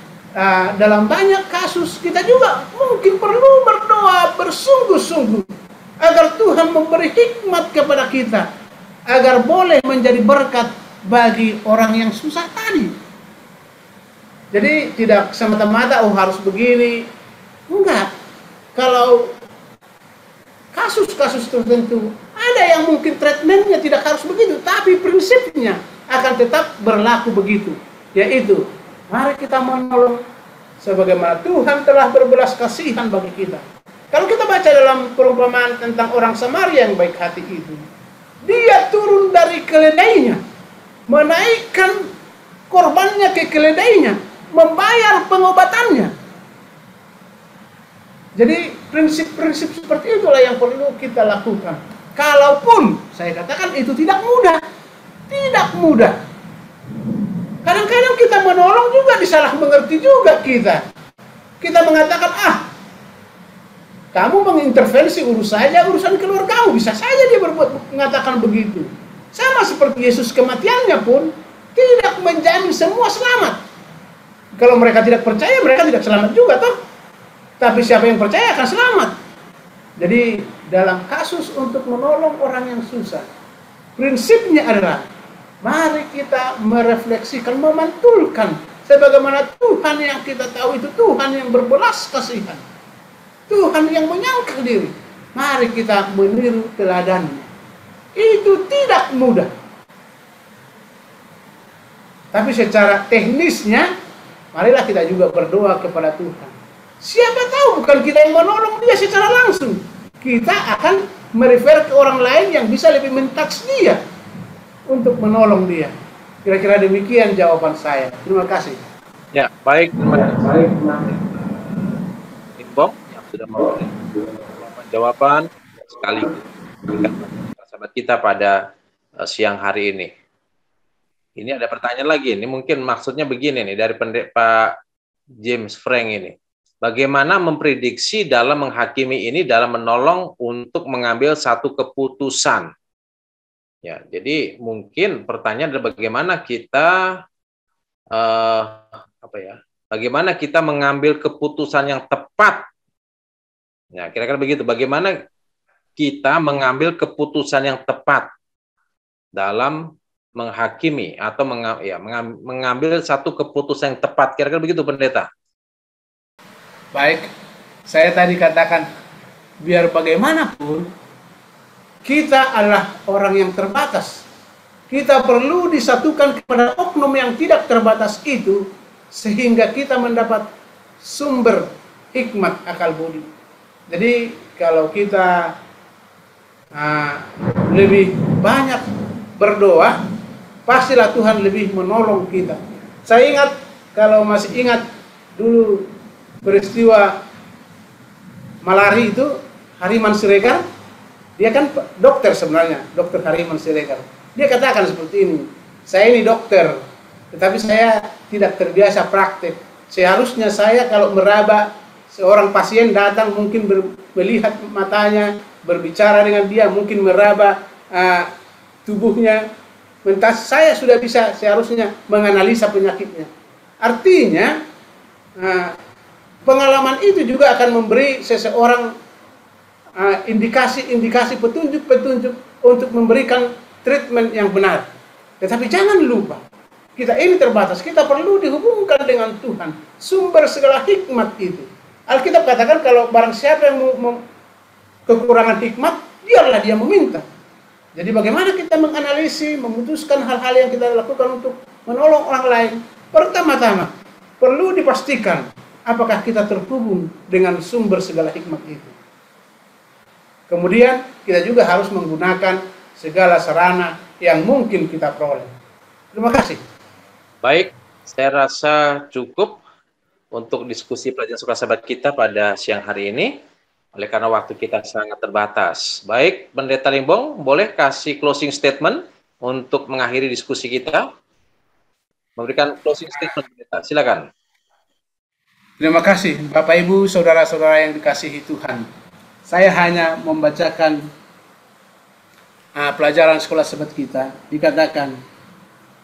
Dalam banyak kasus kita juga mungkin perlu berdoa bersungguh-sungguh agar Tuhan memberi hikmat kepada kita, agar boleh menjadi berkat bagi orang yang susah tadi. Jadi tidak semata-mata harus begini. Enggak. Kalau kasus-kasus tertentu ada yang mungkin treatmentnya tidak harus begitu, tapi prinsipnya akan tetap berlaku begitu, yaitu mari kita menolong sebagaimana Tuhan telah berbelas kasihan bagi kita. Kalau kita baca dalam perumpamaan tentang orang Samaria yang baik hati itu, dia turun dari keledainya, menaikkan korbannya ke keledainya, membayar pengobatannya. Jadi prinsip-prinsip seperti itulah yang perlu kita lakukan. Kalaupun saya katakan itu tidak mudah. Tidak mudah. Kadang-kadang kita menolong juga disalah mengerti juga kita. Kita mengatakan, kamu mengintervensi urusan keluargamu. Bisa saja dia mengatakan begitu. Sama seperti Yesus, kematiannya pun tidak menjamin semua selamat. Kalau mereka tidak percaya, mereka tidak selamat juga toh. Tapi siapa yang percaya akan selamat. Jadi dalam kasus untuk menolong orang yang susah, prinsipnya adalah mari kita merefleksikan, memantulkan sebagaimana Tuhan yang kita tahu itu Tuhan yang berbelas kasihan, Tuhan yang menyangkal diri. Mari kita meniru teladannya. Itu tidak mudah, tapi secara teknisnya marilah kita juga berdoa kepada Tuhan. Siapa tahu bukan kita yang menolong dia secara langsung, kita akan merefer ke orang lain yang bisa lebih mentouch dia untuk menolong dia. Kira-kira demikian jawaban saya. Terima kasih. Ya, baik. Terima kasih. Limbong yang sudah memberikan jawaban sekaligus sahabat kita pada siang hari ini. Ini ada pertanyaan lagi. Ini mungkin maksudnya begini nih dari Pak James Frank ini. Bagaimana memprediksi dalam menghakimi ini dalam menolong untuk mengambil satu keputusan? Ya, jadi mungkin pertanyaan adalah bagaimana kita bagaimana kita mengambil keputusan yang tepat. Ya, kira-kira begitu. Bagaimana kita mengambil keputusan yang tepat dalam menghakimi atau mengambil satu keputusan yang tepat. Kira-kira begitu, Pendeta. Baik, saya tadi katakan, biar bagaimanapun, kita adalah orang yang terbatas. Kita perlu disatukan kepada oknum yang tidak terbatas itu, sehingga kita mendapat sumber hikmat akal budi. Jadi, kalau kita lebih banyak berdoa, pastilah Tuhan lebih menolong kita. Saya ingat, kalau masih ingat dulu peristiwa malari itu, Hariman Siregar, dia kan dokter sebenarnya, dokter Hariman Siregar. Dia katakan seperti ini, saya ini dokter, tetapi saya tidak terbiasa praktek. Seharusnya saya kalau meraba seorang pasien datang, mungkin melihat matanya, berbicara dengan dia, mungkin meraba tubuhnya, mentas saya sudah bisa seharusnya menganalisa penyakitnya. Artinya pengalaman itu juga akan memberi seseorang indikasi-indikasi, petunjuk-petunjuk untuk memberikan treatment yang benar. Tetapi jangan lupa, kita ini terbatas, kita perlu dihubungkan dengan Tuhan, sumber segala hikmat itu. Alkitab katakan kalau barang siapa yang kekurangan hikmat, biarlah dia meminta. Jadi bagaimana kita menganalisis, memutuskan hal-hal yang kita lakukan untuk menolong orang lain? Pertama-tama, perlu dipastikan apakah kita terhubung dengan sumber segala hikmat itu. Kemudian kita juga harus menggunakan segala sarana yang mungkin kita peroleh. Terima kasih. Baik, saya rasa cukup untuk diskusi pelajaran suka sahabat kita pada siang hari ini. Oleh karena waktu kita sangat terbatas. Baik, Pendeta Limbong, boleh kasih closing statement untuk mengakhiri diskusi kita? Memberikan closing statement, Pendeta. Silakan. Terima kasih, Bapak Ibu, saudara-saudara yang dikasihi Tuhan. Saya hanya membacakan pelajaran sekolah sahabat kita. Dikatakan,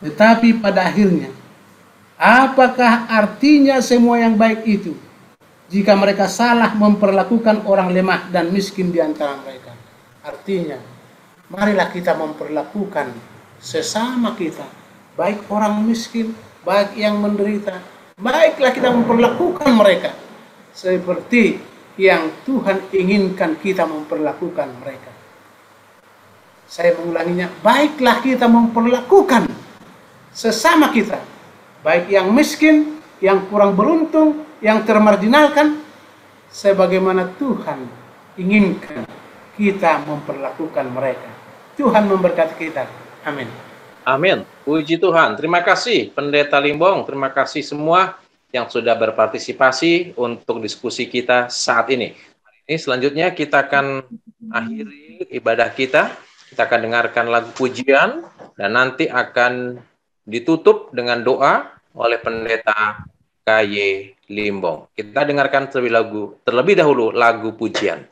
tetapi pada akhirnya, apakah artinya semua yang baik itu? Jika mereka salah memperlakukan orang lemah dan miskin di antara mereka. Artinya, marilah kita memperlakukan sesama kita, baik orang miskin, baik yang menderita, baiklah kita memperlakukan mereka seperti yang Tuhan inginkan kita memperlakukan mereka. Saya mengulanginya, baiklah kita memperlakukan sesama kita, baik yang miskin, yang kurang beruntung, yang termarginalkan, sebagaimana Tuhan inginkan kita memperlakukan mereka. Tuhan memberkati kita. Amin. Amin. Puji Tuhan. Terima kasih Pendeta Limbong. Terima kasih semua yang sudah berpartisipasi untuk diskusi kita saat ini. Ini selanjutnya kita akan akhiri ibadah kita. Kita akan dengarkan lagu pujian dan nanti akan ditutup dengan doa oleh Pendeta KY Limbong. Kita dengarkan terlebih dahulu lagu pujian.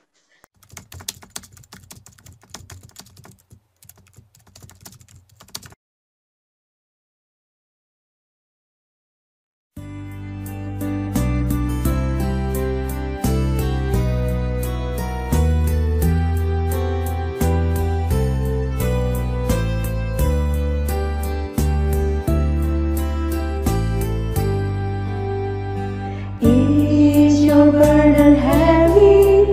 Is your burden heavy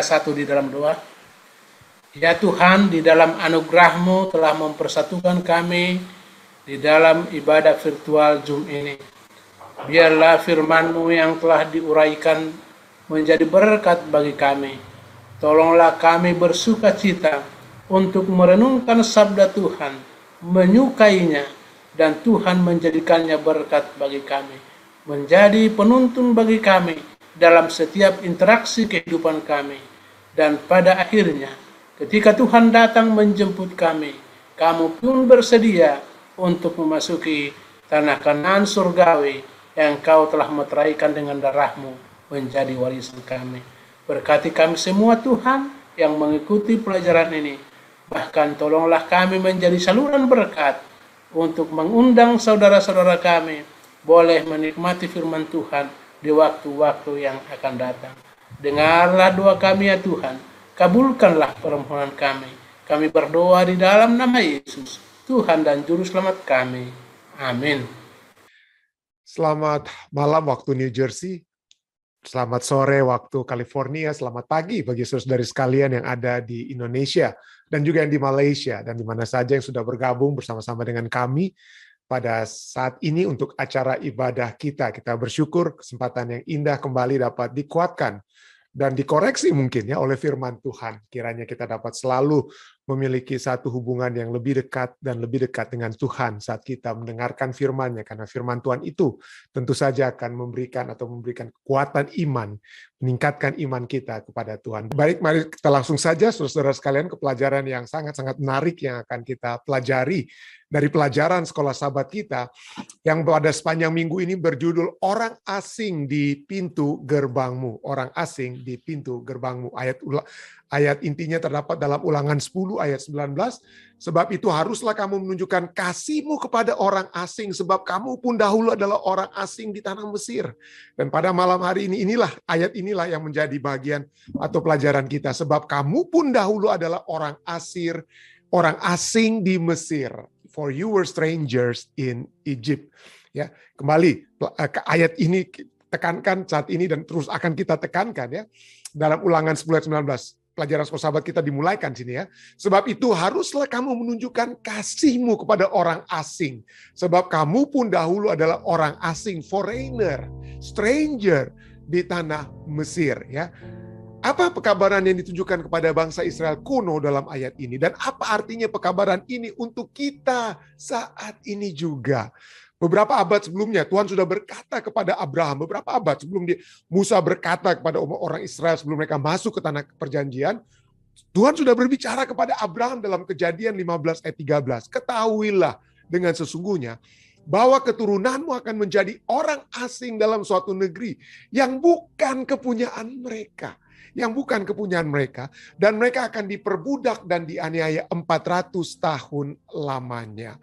satu di dalam doa. Ya Tuhan, di dalam anugerah-Mu telah mempersatukan kami di dalam ibadah virtual Zoom ini. Biarlah firman-Mu yang telah diuraikan menjadi berkat bagi kami. Tolonglah kami bersuka cita untuk merenungkan sabda Tuhan, menyukainya, dan Tuhan menjadikannya berkat bagi kami, menjadi penuntun bagi kami dalam setiap interaksi kehidupan kami. Dan pada akhirnya, ketika Tuhan datang menjemput kami, kamu pun bersedia untuk memasuki tanah Kanaan surgawi yang Kau telah meteraikan dengan darah-Mu menjadi warisan kami. Berkati kami semua Tuhan yang mengikuti pelajaran ini. Bahkan tolonglah kami menjadi saluran berkat untuk mengundang saudara-saudara kami boleh menikmati firman Tuhan di waktu-waktu yang akan datang. Dengarlah doa kami ya Tuhan. Kabulkanlah permohonan kami. Kami berdoa di dalam nama Yesus, Tuhan dan Juru Selamat kami. Amin. Selamat malam waktu New Jersey. Selamat sore waktu California. Selamat pagi bagi saudara-saudari sekalian yang ada di Indonesia dan juga yang di Malaysia dan di mana saja yang sudah bergabung bersama-sama dengan kami pada saat ini untuk acara ibadah kita. Kita bersyukur kesempatan yang indah kembali dapat dikuatkan dan dikoreksi mungkin ya oleh firman Tuhan. Kiranya kita dapat selalu memiliki satu hubungan yang lebih dekat dan lebih dekat dengan Tuhan saat kita mendengarkan firman-Nya, karena firman Tuhan itu tentu saja akan memberikan kekuatan iman, meningkatkan iman kita kepada Tuhan. Baik, mari kita langsung saja saudara-saudara sekalian ke pelajaran yang sangat-sangat menarik yang akan kita pelajari dari pelajaran sekolah sahabat kita yang pada sepanjang minggu ini berjudul Orang Asing di Pintu Gerbangmu. Orang Asing di Pintu Gerbangmu. Ayat intinya terdapat dalam Ulangan 10 ayat 19. Sebab itu haruslah kamu menunjukkan kasihmu kepada orang asing, sebab kamu pun dahulu adalah orang asing di tanah Mesir. Dan pada malam hari ini ayat inilah yang menjadi bagian atau pelajaran kita. Sebab kamu pun dahulu adalah orang asing di Mesir. For you were strangers in Egypt. Ya, kembali ke ayat ini tekankan saat ini dan terus akan kita tekankan ya. Dalam Ulangan 10 ayat 19. Pelajaran sekolah sahabat kita dimulaikan sini ya. Sebab itu haruslah kamu menunjukkan kasihmu kepada orang asing. Sebab kamu pun dahulu adalah orang asing, foreigner, stranger di tanah Mesir ya. Apa pekabaran yang ditujukan kepada bangsa Israel kuno dalam ayat ini? Dan apa artinya pekabaran ini untuk kita saat ini juga? Beberapa abad sebelumnya Tuhan sudah berkata kepada Abraham, beberapa abad sebelum Musa berkata kepada orang Israel sebelum mereka masuk ke tanah perjanjian, Tuhan sudah berbicara kepada Abraham dalam Kejadian 15 ayat 13. Ketahuilah dengan sesungguhnya bahwa keturunanmu akan menjadi orang asing dalam suatu negeri yang bukan kepunyaan mereka. Dan mereka akan diperbudak dan dianiaya 400 tahun lamanya.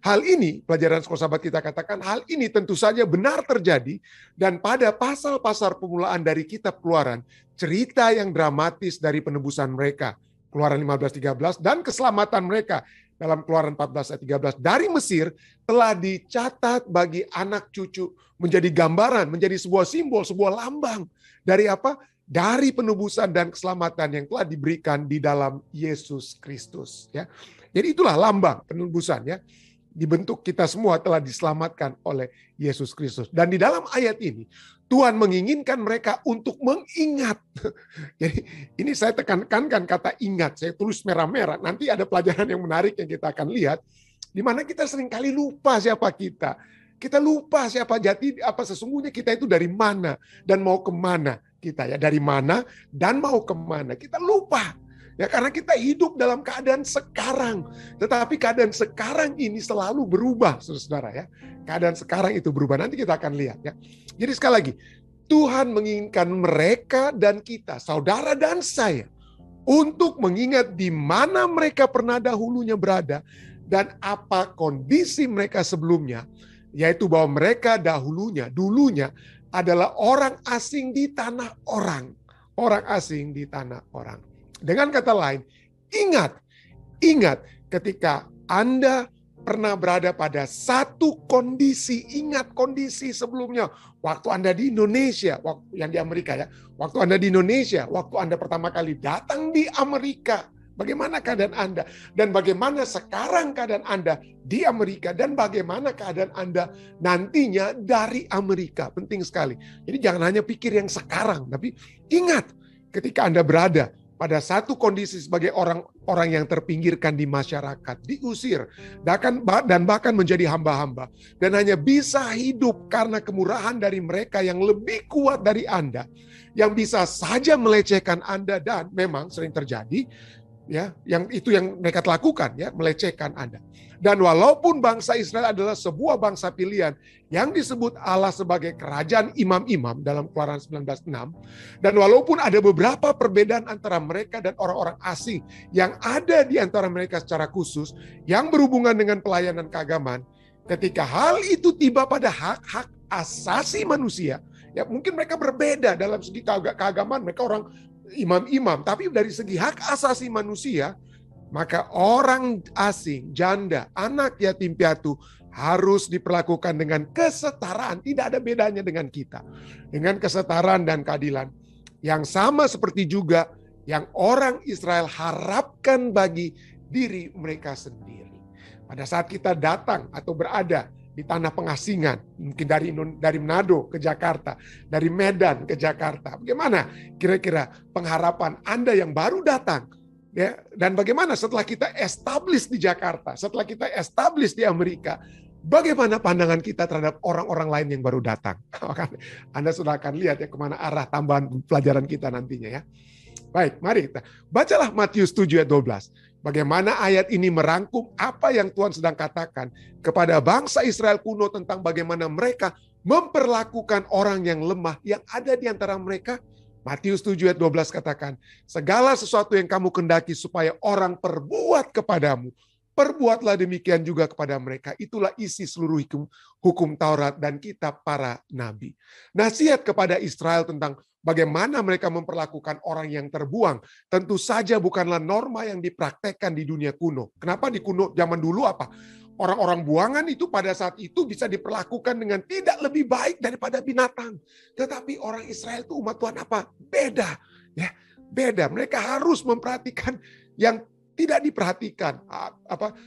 Hal ini, pelajaran sekolah sahabat kita katakan, hal ini tentu saja benar terjadi dan pada pasal-pasal permulaan dari kitab Keluaran, cerita yang dramatis dari penebusan mereka, Keluaran 15:13 dan keselamatan mereka dalam Keluaran 14 ayat 13 dari Mesir telah dicatat bagi anak cucu menjadi gambaran, menjadi sebuah simbol, sebuah lambang dari apa? Dari penebusan dan keselamatan yang telah diberikan di dalam Yesus Kristus ya. Jadi itulah lambang penebusan ya. Dibentuk kita semua telah diselamatkan oleh Yesus Kristus. Dan di dalam ayat ini, Tuhan menginginkan mereka untuk mengingat. Jadi ini saya tekankan kata ingat, saya tulis merah-merah. Nanti ada pelajaran yang menarik yang kita akan lihat, di mana kita seringkali lupa siapa kita. Kita lupa siapa sesungguhnya kita itu dari mana dan mau kemana kita ya. Dari mana dan mau kemana. Kita lupa. Ya, karena kita hidup dalam keadaan sekarang. Tetapi keadaan sekarang ini selalu berubah, saudara-saudara ya. Keadaan sekarang itu berubah. Nanti kita akan lihat ya. Jadi sekali lagi, Tuhan menginginkan mereka dan kita, saudara dan saya, untuk mengingat di mana mereka pernah dahulunya berada dan apa kondisi mereka sebelumnya, yaitu bahwa mereka dulunya adalah orang asing di tanah orang. Orang asing di tanah orang. Dengan kata lain, ingat ketika Anda pernah berada pada satu kondisi, ingat kondisi sebelumnya. Waktu Anda di Indonesia, yang di Amerika ya. Waktu Anda di Indonesia, waktu Anda pertama kali datang di Amerika. Bagaimana keadaan Anda? Dan bagaimana sekarang keadaan Anda di Amerika? Dan bagaimana keadaan Anda nantinya dari Amerika? Penting sekali. Jadi jangan hanya pikir yang sekarang, tapi ingat ketika Anda berada pada satu kondisi sebagai orang-orang yang terpinggirkan di masyarakat, diusir, dan bahkan menjadi hamba-hamba, dan hanya bisa hidup karena kemurahan dari mereka yang lebih kuat dari Anda, yang bisa saja melecehkan Anda, dan memang sering terjadi, ya, yang mereka lakukan, ya, melecehkan Anda. Dan walaupun bangsa Israel adalah sebuah bangsa pilihan yang disebut Allah sebagai kerajaan imam-imam dalam Keluaran 19:6, dan walaupun ada beberapa perbedaan antara mereka dan orang-orang asing yang ada di antara mereka secara khusus yang berhubungan dengan pelayanan keagamaan, ketika hal itu tiba pada hak-hak asasi manusia, ya mungkin mereka berbeda dalam segi keagamaan, mereka orang imam-imam, tapi dari segi hak asasi manusia, maka orang asing, janda, anak yatim piatu harus diperlakukan dengan kesetaraan. Tidak ada bedanya dengan kita. Dengan kesetaraan dan keadilan. Yang sama seperti juga yang orang Israel harapkan bagi diri mereka sendiri. Pada saat kita datang atau berada di tanah pengasingan, mungkin dari Manado ke Jakarta, dari Medan ke Jakarta. Bagaimana kira-kira pengharapan Anda yang baru datang? Ya, dan bagaimana setelah kita establish di Jakarta, setelah kita establish di Amerika, bagaimana pandangan kita terhadap orang-orang lain yang baru datang? Anda sudah akan lihat ya kemana arah tambahan pelajaran kita nantinya ya. Baik, mari kita bacalah Matius 7 ayat 12. Bagaimana ayat ini merangkum apa yang Tuhan sedang katakan kepada bangsa Israel kuno tentang bagaimana mereka memperlakukan orang yang lemah yang ada di antara mereka. Matius 7 ayat 12 katakan, segala sesuatu yang kamu kendaki supaya orang perbuat kepadamu, perbuatlah demikian juga kepada mereka. Itulah isi seluruh hukum Taurat dan kitab para nabi. Nasihat kepada Israel tentang bagaimana mereka memperlakukan orang yang terbuang, tentu saja bukanlah norma yang dipraktekkan di dunia kuno. Kenapa di kuno zaman dulu apa? Orang-orang buangan itu pada saat itu bisa diperlakukan dengan tidak lebih baik daripada binatang. Tetapi orang Israel itu umat Tuhan apa? Beda. Ya, beda. Mereka harus memperhatikan yang tidak diperhatikan.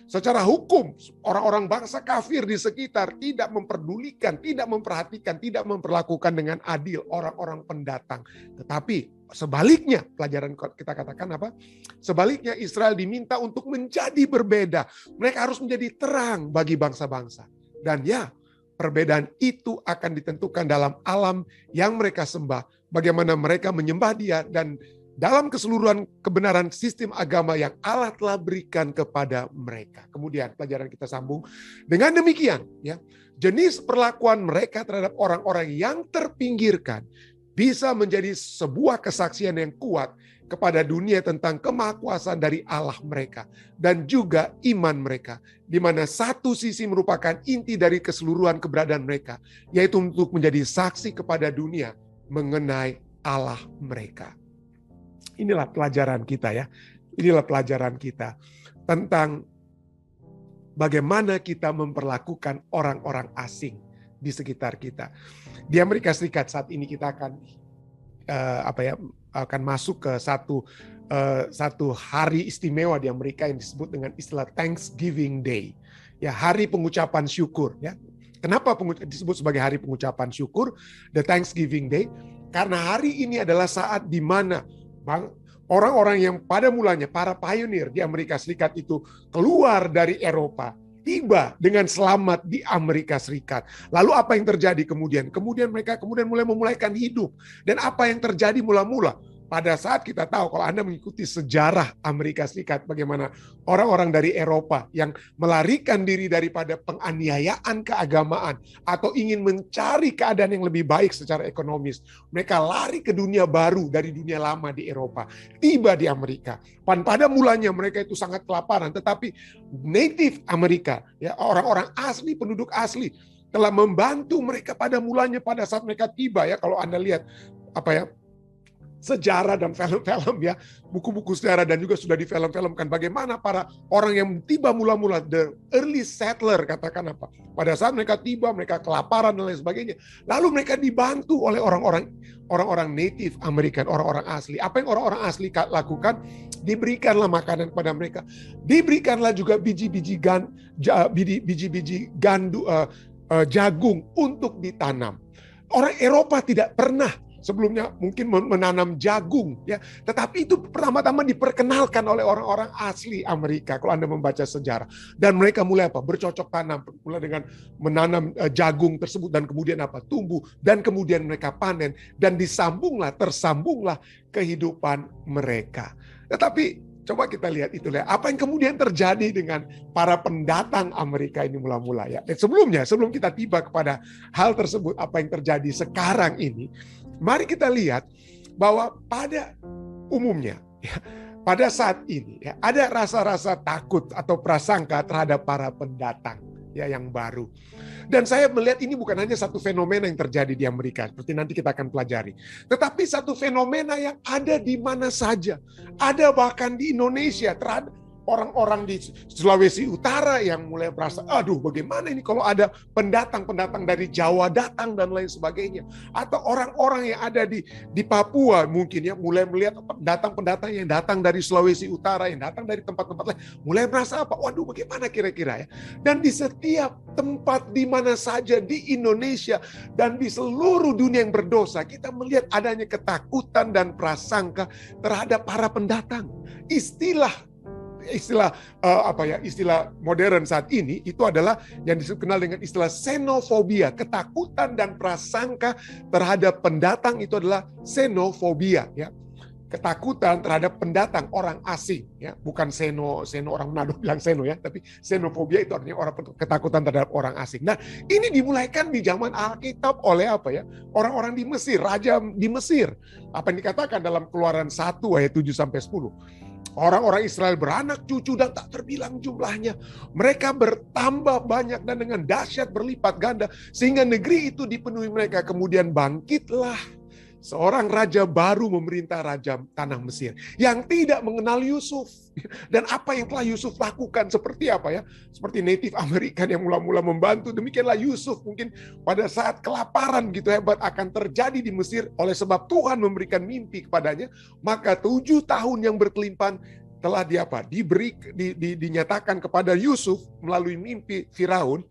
Secara hukum, orang-orang bangsa kafir di sekitar tidak memperdulikan, tidak memperhatikan, tidak memperlakukan dengan adil orang-orang pendatang. Tetapi sebaliknya, pelajaran kita katakan apa? Sebaliknya Israel diminta untuk menjadi berbeda. Mereka harus menjadi terang bagi bangsa-bangsa. Dan ya, perbedaan itu akan ditentukan dalam alam yang mereka sembah. Bagaimana mereka menyembah Dia dan dalam keseluruhan kebenaran sistem agama yang Allah telah berikan kepada mereka. Kemudian pelajaran kita sambung. Dengan demikian, ya, jenis perlakuan mereka terhadap orang-orang yang terpinggirkan bisa menjadi sebuah kesaksian yang kuat kepada dunia tentang kemahakuasaan dari Allah mereka dan juga iman mereka, di mana satu sisi merupakan inti dari keseluruhan keberadaan mereka, yaitu untuk menjadi saksi kepada dunia mengenai Allah mereka. Inilah pelajaran kita ya. Inilah pelajaran kita tentang bagaimana kita memperlakukan orang-orang asing di sekitar kita. Di Amerika Serikat saat ini kita akan masuk ke satu hari istimewa di Amerika yang disebut dengan istilah Thanksgiving Day. Ya, hari pengucapan syukur ya. Kenapa disebut sebagai hari pengucapan syukur, the Thanksgiving Day? Karena hari ini adalah saat di mana orang-orang yang pada mulanya para pionir di Amerika Serikat itu keluar dari Eropa, tiba dengan selamat di Amerika Serikat. Lalu apa yang terjadi kemudian? Kemudian mereka mulai memulaikan hidup. Dan apa yang terjadi mula-mula? Pada saat kita tahu, kalau Anda mengikuti sejarah Amerika Serikat, bagaimana orang-orang dari Eropa yang melarikan diri daripada penganiayaan keagamaan atau ingin mencari keadaan yang lebih baik secara ekonomis. Mereka lari ke dunia baru dari dunia lama di Eropa. Tiba di Amerika. Pada mulanya mereka itu sangat kelaparan, tetapi native Amerika, ya, orang-orang asli, penduduk asli, telah membantu mereka pada mulanya pada saat mereka tiba. Ya, kalau Anda lihat sejarah dan film-film ya, buku-buku sejarah dan juga sudah difilm-filmkan bagaimana para orang yang tiba mula-mula, the early settler katakan apa. Pada saat mereka tiba, mereka kelaparan dan lain sebagainya. Lalu mereka dibantu oleh orang-orang native American, orang-orang asli. Apa yang orang-orang asli lakukan? Diberikanlah makanan kepada mereka. Diberikanlah juga biji-biji jagung untuk ditanam. Orang Eropa tidak pernah sebelumnya mungkin menanam jagung ya, tetapi itu pertama-tama diperkenalkan oleh orang-orang asli Amerika kalau Anda membaca sejarah. Dan mereka mulai apa? Bercocok tanam, mulai dengan menanam jagung tersebut dan kemudian apa? Tumbuh dan kemudian mereka panen dan tersambunglah kehidupan mereka. Tetapi coba kita lihat apa yang kemudian terjadi dengan para pendatang Amerika ini mula-mula ya. Sebelum kita tiba kepada hal tersebut, apa yang terjadi sekarang ini, mari kita lihat bahwa pada umumnya ya, pada saat ini ya, ada rasa-rasa takut atau prasangka terhadap para pendatang ya yang baru. Dan saya melihat ini bukan hanya satu fenomena yang terjadi di Amerika, seperti nanti kita akan pelajari. Tetapi satu fenomena yang ada di mana saja. Ada bahkan di Indonesia, terhadap orang-orang di Sulawesi Utara yang mulai merasa, aduh bagaimana ini kalau ada pendatang-pendatang dari Jawa datang dan lain sebagainya. Atau orang-orang yang ada di Papua mungkin ya, mulai melihat pendatang-pendatang yang datang dari Sulawesi Utara, yang datang dari tempat-tempat lain, mulai merasa apa? Waduh bagaimana kira-kira ya. Dan di setiap tempat di mana saja di Indonesia dan di seluruh dunia yang berdosa, kita melihat adanya ketakutan dan prasangka terhadap para pendatang. Istilah modern saat ini itu adalah yang dikenal dengan istilah xenofobia, ketakutan dan prasangka terhadap pendatang itu adalah xenofobia ya. Ketakutan terhadap pendatang orang asing ya, bukan seno orang Manado bilang seno ya, tapi xenofobia itu artinya ketakutan terhadap orang asing. Nah, ini dimulaikan di zaman Alkitab oleh orang-orang di Mesir, raja di Mesir. Apa yang dikatakan dalam Keluaran 1 ayat 7 sampai 10. Orang-orang Israel beranak cucu dan tak terbilang jumlahnya. Mereka bertambah banyak dan dengan dahsyat berlipat ganda. Sehingga negeri itu dipenuhi mereka. Kemudian bangkitlah seorang raja baru memerintah raja tanah Mesir. Yang tidak mengenal Yusuf. Dan apa yang telah Yusuf lakukan seperti apa ya? Seperti native American yang mula-mula membantu. Demikianlah Yusuf mungkin pada saat kelaparan gitu hebat akan terjadi di Mesir. Oleh sebab Tuhan memberikan mimpi kepadanya. Maka 7 tahun yang berkelimpahan telah dinyatakan kepada Yusuf melalui mimpi Firaun.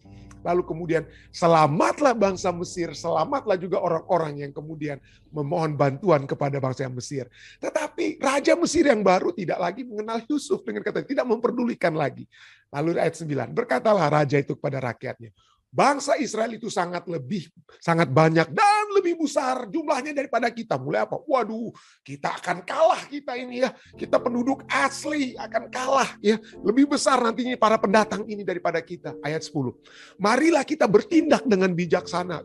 Lalu kemudian selamatlah bangsa Mesir, selamatlah juga orang-orang yang kemudian memohon bantuan kepada bangsa Mesir. Tetapi Raja Mesir yang baru tidak lagi mengenal Yusuf dengan kata tidak memperdulikan lagi. Lalu ayat 9, berkatalah Raja itu kepada rakyatnya, bangsa Israel itu sangat banyak dan lebih besar jumlahnya daripada kita. Mulai apa? Waduh, kita akan kalah kita ini ya. Kita penduduk asli akan kalah ya. Lebih besar nantinya para pendatang ini daripada kita. Ayat 10. Marilah kita bertindak dengan bijaksana.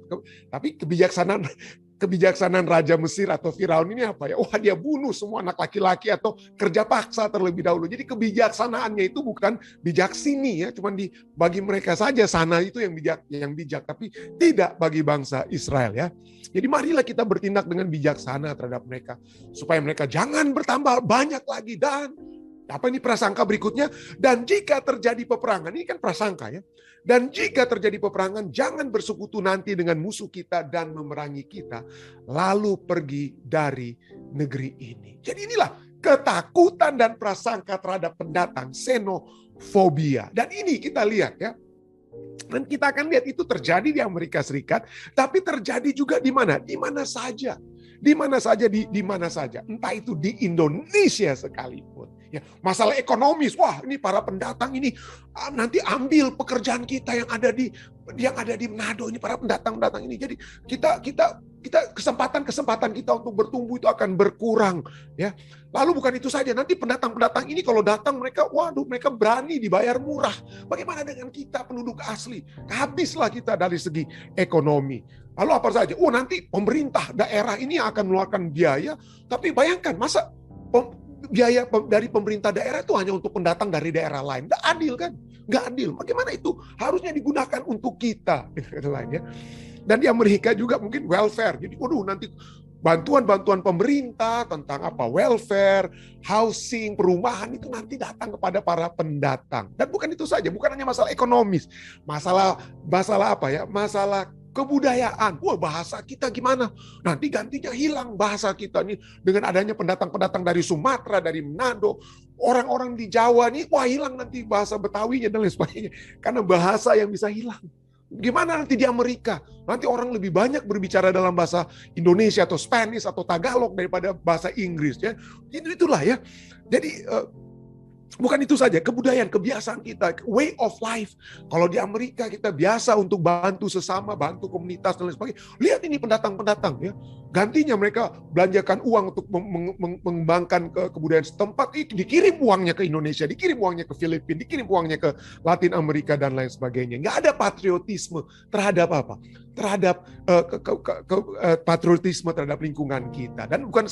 Tapi kebijaksanaan Raja Mesir atau Firaun ini apa ya? Wah, dia bunuh semua anak laki-laki atau kerja paksa terlebih dahulu. Jadi kebijaksanaannya itu bukan bijak sini ya, cuman bagi mereka saja sana itu yang bijak, tapi tidak bagi bangsa Israel ya. Jadi marilah kita bertindak dengan bijaksana terhadap mereka supaya mereka jangan bertambah banyak lagi. Dan apa ini prasangka berikutnya? Dan jika terjadi peperangan, ini kan prasangka ya. Dan jika terjadi peperangan, jangan bersekutu nanti dengan musuh kita dan memerangi kita, lalu pergi dari negeri ini. Jadi inilah ketakutan dan prasangka terhadap pendatang, xenofobia. Dan ini kita lihat ya. Dan kita akan lihat itu terjadi di Amerika Serikat, tapi terjadi juga di mana? Di mana saja. Di mana saja. Entah itu di Indonesia sekalipun. Ya, masalah ekonomis, wah ini para pendatang ini nanti ambil pekerjaan kita yang ada di Manado ini, para pendatang ini. Jadi kita kesempatan kita untuk bertumbuh itu akan berkurang ya. Lalu bukan itu saja, nanti pendatang ini kalau datang mereka berani dibayar murah. Bagaimana dengan kita penduduk asli? Habislah kita dari segi ekonomi. Lalu apa saja? Nanti pemerintah daerah ini akan mengeluarkan biaya, tapi bayangkan masa biaya dari pemerintah daerah itu hanya untuk pendatang dari daerah lain. Nggak adil kan? Nggak adil. Bagaimana itu? Harusnya digunakan untuk kita. Dan di Amerika juga mungkin welfare. Jadi nanti bantuan-bantuan pemerintah tentang apa welfare, housing, perumahan itu nanti datang kepada para pendatang. Dan bukan itu saja, bukan hanya masalah ekonomis, masalah apa ya? Masalah kebudayaan. Wah, bahasa kita gimana? Nanti gantinya hilang bahasa kita nih dengan adanya pendatang-pendatang dari Sumatera, dari Manado, orang-orang di Jawa nih, wah hilang nanti bahasa Betawinya dan lain sebagainya. Karena bahasa yang bisa hilang. Gimana nanti di Amerika? Nanti orang lebih banyak berbicara dalam bahasa Indonesia atau Spanish atau Tagalog daripada bahasa Inggris ya. Itulah ya. Jadi bukan itu saja, kebudayaan, kebiasaan kita, way of life. Kalau di Amerika kita biasa untuk bantu sesama, bantu komunitas dan lain sebagainya. Lihat ini pendatang-pendatang ya. Gantinya mereka belanjakan uang untuk mengembangkan kebudayaan setempat, itu dikirim uangnya ke Indonesia, dikirim uangnya ke Filipina, dikirim uangnya ke Latin Amerika dan lain sebagainya. Nggak ada patriotisme terhadap apa? Terhadap patriotisme terhadap lingkungan kita. Dan bukan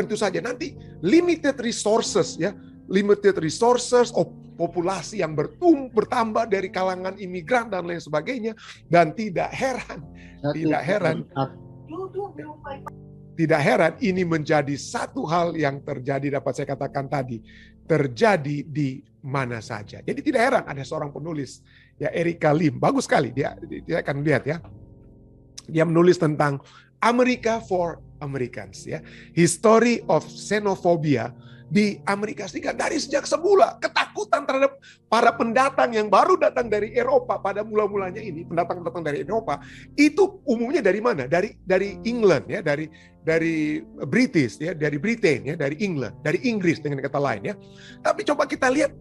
itu saja. Nanti limited resources ya. Limited resources, populasi yang bertambah dari kalangan imigran dan lain sebagainya, dan tidak heran ini menjadi satu hal yang terjadi, dapat saya katakan tadi, terjadi di mana saja. Jadi tidak heran ada seorang penulis ya, Erika Lim, bagus sekali dia akan lihat ya. Dia menulis tentang America for Americans ya, History of Xenophobia di Amerika Serikat dari sejak semula. Ketakutan terhadap para pendatang yang baru datang dari Eropa pada mula-mulanya ini, pendatang-pendatang dari Eropa, itu umumnya dari mana? Dari England ya, dari British ya, dari Britain ya, dari England, dari Inggris dengan kata lain ya. Tapi coba kita lihat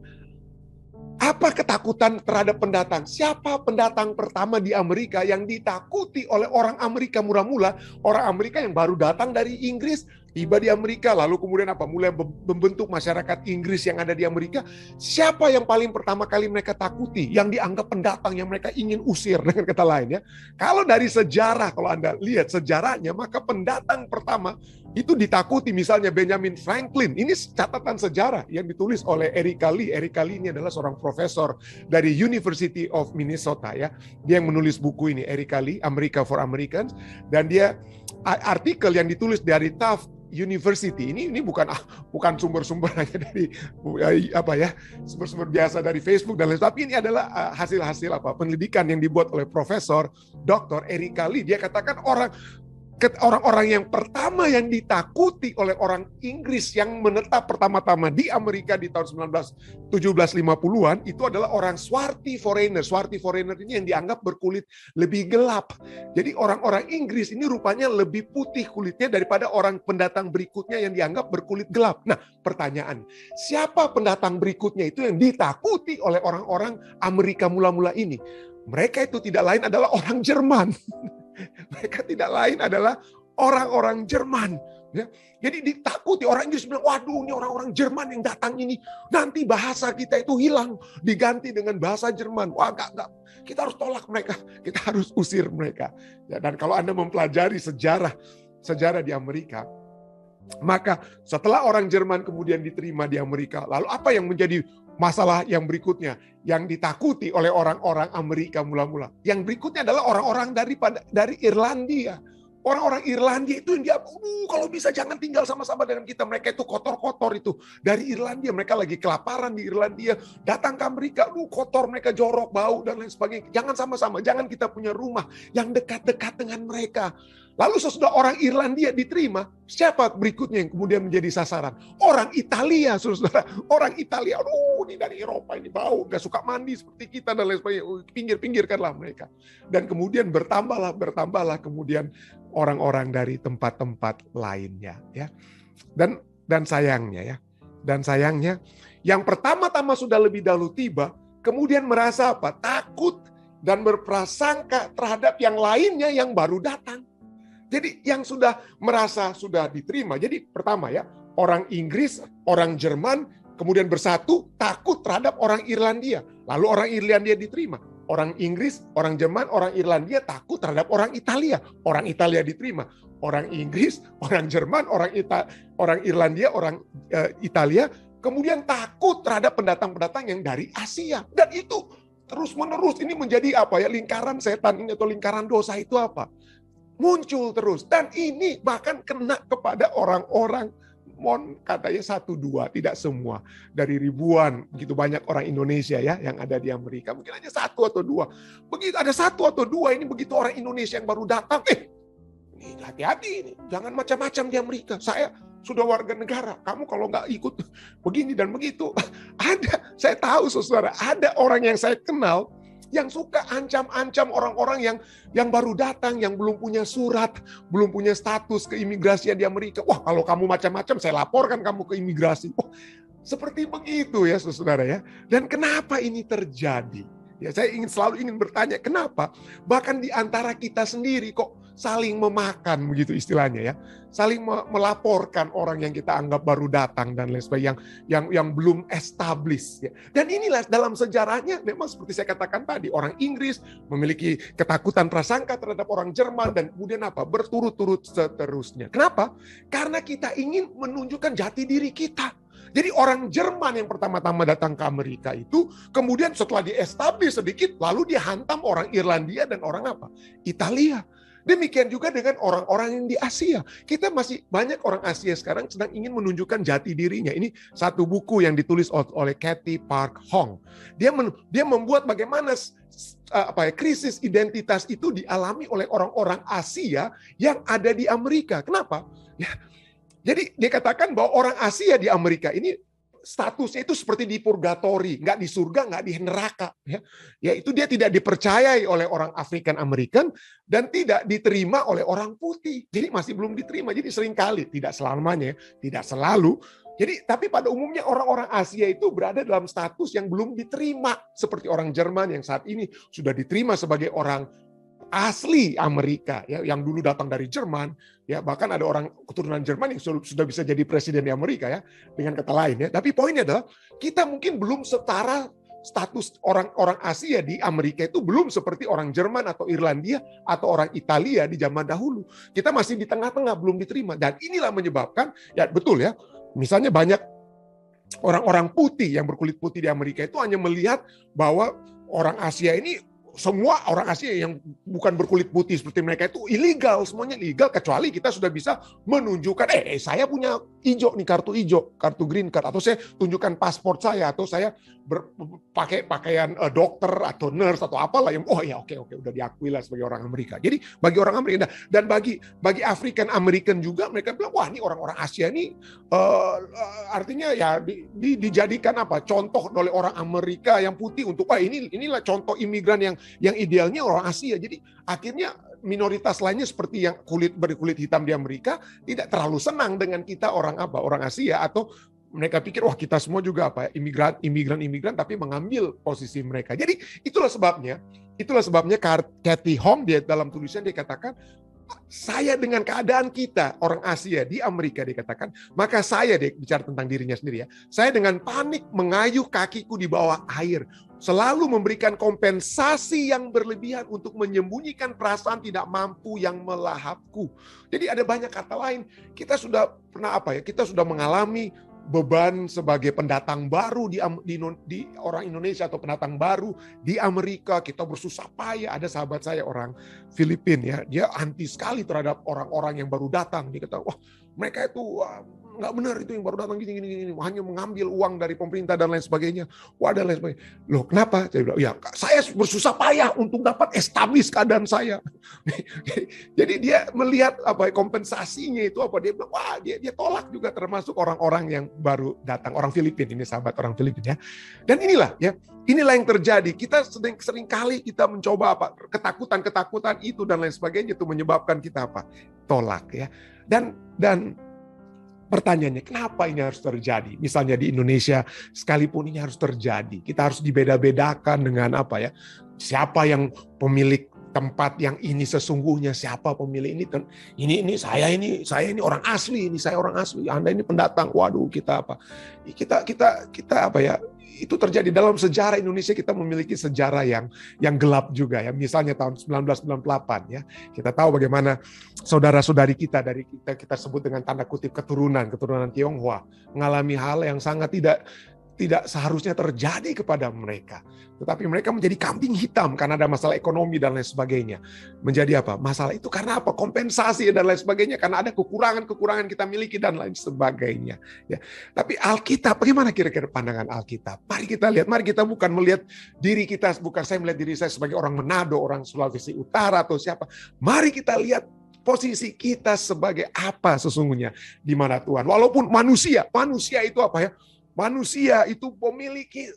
apa ketakutan terhadap pendatang? Siapa pendatang pertama di Amerika yang ditakuti oleh orang Amerika mula-mula? Orang Amerika yang baru datang dari Inggris, tiba di Amerika, lalu kemudian apa? Mulai membentuk masyarakat Inggris yang ada di Amerika. Siapa yang paling pertama kali mereka takuti? Yang dianggap pendatang yang mereka ingin usir dengan kata lain ya. Kalau dari sejarah, kalau Anda lihat sejarahnya, maka pendatang pertama itu ditakuti, misalnya Benjamin Franklin. Ini catatan sejarah yang ditulis oleh Erika Lee. Erika Lee ini adalah seorang profesor dari University of Minnesota ya. Dia yang menulis buku ini, Erika Lee, America for Americans, dan dia artikel yang ditulis dari Tufts University ini bukan sumber-sumber hanya dari apa ya, sumber-sumber biasa dari Facebook dan lain, tapi ini adalah hasil-hasil penelitikan yang dibuat oleh Profesor Dr. Erika Lee. Dia katakan orang-orang yang pertama yang ditakuti oleh orang Inggris yang menetap pertama-tama di Amerika di tahun 1750-an itu adalah orang swarthy foreigner. Swarthy foreigner ini yang dianggap berkulit lebih gelap. Jadi orang-orang Inggris ini rupanya lebih putih kulitnya daripada orang pendatang berikutnya yang dianggap berkulit gelap. Nah, pertanyaan, siapa pendatang berikutnya itu yang ditakuti oleh orang-orang Amerika mula-mula ini? Mereka itu tidak lain adalah orang Jerman. Mereka tidak lain adalah orang-orang Jerman. Ya. Jadi ditakuti, orang Inggris bilang, waduh ini orang-orang Jerman yang datang ini, nanti bahasa kita itu hilang, diganti dengan bahasa Jerman. Wah enggak. Kita harus tolak mereka, kita harus usir mereka. Ya, dan kalau Anda mempelajari sejarah di Amerika, maka setelah orang Jerman kemudian diterima di Amerika, lalu apa yang menjadi masalah yang berikutnya yang ditakuti oleh orang-orang Amerika mula-mula? Yang berikutnya adalah orang-orang dari Irlandia. Orang-orang Irlandia itu yang dia, kalau bisa jangan tinggal sama-sama dengan kita. Mereka itu kotor-kotor itu. Dari Irlandia, mereka lagi kelaparan di Irlandia. Datang ke Amerika, kotor, mereka jorok, bau, dan lain sebagainya. Jangan sama-sama, jangan kita punya rumah yang dekat-dekat dengan mereka. Lalu sesudah orang Irlandia diterima, siapa berikutnya yang kemudian menjadi sasaran? Orang Italia, saudara. Orang Italia, ini dari Eropa, ini bau, gak suka mandi seperti kita, dan lain sebagainya. Pinggir-pinggirkanlah mereka. Dan kemudian bertambahlah kemudian orang-orang dari tempat-tempat lainnya. Ya. Dan sayangnya, yang pertama-tama sudah lebih dahulu tiba, kemudian merasa apa? Takut dan berprasangka terhadap yang lainnya yang baru datang. Jadi yang sudah merasa sudah diterima. Jadi pertama ya, orang Inggris, orang Jerman, kemudian bersatu takut terhadap orang Irlandia. Lalu orang Irlandia diterima. Orang Inggris, orang Jerman, orang Irlandia takut terhadap orang Italia. Orang Italia diterima. Orang Inggris, orang Jerman, orang Irlandia, orang Italia, kemudian takut terhadap pendatang-pendatang yang dari Asia. Dan itu terus-menerus ini menjadi apa ya, lingkaran setan ini atau lingkaran dosa itu apa? muncul terus. Dan ini bahkan kena kepada orang-orang, katanya 1-2, tidak semua. Dari ribuan, begitu banyak orang Indonesia ya yang ada di Amerika. Mungkin hanya 1 atau 2. Begitu ada 1 atau 2 ini, begitu orang Indonesia yang baru datang, ini hati-hati ini, jangan macam-macam di Amerika. Saya sudah warga negara, kamu kalau nggak ikut begini dan begitu. Ada, saya tahu saudara, ada orang yang saya kenal yang suka ancam-ancam orang-orang yang baru datang, yang belum punya surat, belum punya status keimigrasian di Amerika. Wah, kalau kamu macam-macam, saya laporkan kamu ke imigrasi. Wah, seperti begitu ya, saudara ya. Dan kenapa ini terjadi? Ya, saya selalu ingin bertanya, kenapa? Bahkan di antara kita sendiri kok saling memakan, begitu istilahnya ya. Saling melaporkan orang yang kita anggap baru datang dan lain sebagainya, yang belum established. Ya. Dan inilah dalam sejarahnya, memang seperti saya katakan tadi, orang Inggris memiliki ketakutan prasangka terhadap orang Jerman, dan kemudian apa? Berturut-turut seterusnya. Kenapa? Karena kita ingin menunjukkan jati diri kita. Jadi orang Jerman yang pertama-tama datang ke Amerika itu, kemudian setelah di-establish sedikit, lalu dia hantam orang Irlandia dan orang apa? Italia. Demikian juga dengan orang-orang yang di Asia. Kita masih banyak orang Asia sekarang sedang ingin menunjukkan jati dirinya. Ini satu buku yang ditulis oleh Cathy Park Hong. Dia membuat bagaimana krisis identitas itu dialami oleh orang-orang Asia yang ada di Amerika. Kenapa? Ya. Jadi dia katakan bahwa orang Asia di Amerika ini statusnya itu seperti di purgatori, nggak di surga, nggak di neraka. Ya, itu dia tidak dipercayai oleh orang African American dan tidak diterima oleh orang putih. Jadi masih belum diterima. Jadi seringkali, tidak selamanya, tidak selalu. Jadi tapi pada umumnya orang-orang Asia itu berada dalam status yang belum diterima, seperti orang Jerman yang saat ini sudah diterima sebagai orang asli Amerika, ya, yang dulu datang dari Jerman, ya, bahkan ada orang keturunan Jerman yang sudah bisa jadi presiden di Amerika, ya, dengan kata lain, ya. Tapi poinnya adalah kita mungkin belum setara status orang-orang Asia di Amerika itu belum seperti orang Jerman atau Irlandia atau orang Italia di zaman dahulu. Kita masih di tengah-tengah, belum diterima, dan inilah menyebabkan, ya betul ya, misalnya banyak orang-orang putih yang berkulit putih di Amerika itu hanya melihat bahwa orang Asia ini, semua orang Asia yang bukan berkulit putih seperti mereka itu ilegal, semuanya ilegal, kecuali kita sudah bisa menunjukkan, saya punya hijau nih, kartu hijau, kartu green card, atau saya tunjukkan paspor saya, atau saya pakai pakaian dokter atau nurse atau apalah yang, oke, udah diakui lah sebagai orang Amerika. Jadi bagi orang Amerika dan bagi African American juga, mereka bilang, wah ini orang-orang Asia ini artinya ya dijadikan apa? Contoh oleh orang Amerika yang putih untuk inilah contoh imigran yang idealnya orang Asia. Jadi akhirnya minoritas lainnya seperti yang berkulit hitam di Amerika tidak terlalu senang dengan kita orang Asia, atau mereka pikir wah kita semua juga imigran tapi mengambil posisi mereka. Jadi itulah sebabnya Cathy Hong dia dalam tulisan dia katakan, saya dengan keadaan kita orang Asia di Amerika, dia katakan, maka saya, dia bicara tentang dirinya sendiri ya, saya dengan panik mengayuh kakiku di bawah air, selalu memberikan kompensasi yang berlebihan untuk menyembunyikan perasaan tidak mampu yang melahapku. Jadi ada banyak kata lain, kita sudah pernah kita sudah mengalami beban sebagai pendatang baru di orang Indonesia atau pendatang baru di Amerika. Kita bersusah payah. Ada sahabat saya orang Filipina, ya, dia anti sekali terhadap orang-orang yang baru datang. Dia kata, wah mereka itu nggak benar, itu yang baru datang gini, hanya mengambil uang dari pemerintah dan lain sebagainya. Wah, dan lain sebagainya. Loh, kenapa? Saya bilang, ya saya bersusah payah untuk dapat establish keadaan saya. Jadi dia melihat kompensasinya itu apa, dia bilang, wah dia tolak juga, termasuk orang-orang yang baru datang, orang Filipina, ini sahabat orang Filipina ya. Dan inilah yang terjadi. Kita sering kali kita mencoba ketakutan itu dan lain sebagainya, itu menyebabkan kita tolak ya. Dan pertanyaannya, kenapa ini harus terjadi? Misalnya di Indonesia, sekalipun ini harus terjadi, kita harus dibeda-bedakan dengan siapa yang pemilik tempat yang ini sesungguhnya, siapa pemilik ini saya ini orang asli, Anda ini pendatang. Waduh, kita itu terjadi dalam sejarah Indonesia. Kita memiliki sejarah yang gelap juga ya. Misalnya tahun 1998 ya, kita tahu bagaimana saudara-saudari kita dari kita sebut dengan tanda kutip keturunan Tionghoa mengalami hal yang sangat tidak seharusnya terjadi kepada mereka. Tetapi mereka menjadi kambing hitam karena ada masalah ekonomi dan lain sebagainya. Menjadi apa? Masalah itu karena apa? Kompensasi dan lain sebagainya. Karena ada kekurangan-kekurangan kita miliki dan lain sebagainya. Ya. Tapi Alkitab, bagaimana kira-kira pandangan Alkitab? Mari kita lihat, mari kita bukan melihat diri kita, bukan saya melihat diri saya sebagai orang Manado, orang Sulawesi Utara atau siapa. Mari kita lihat posisi kita sebagai apa sesungguhnya di mana Tuhan. Walaupun manusia itu apa ya? Manusia itu memiliki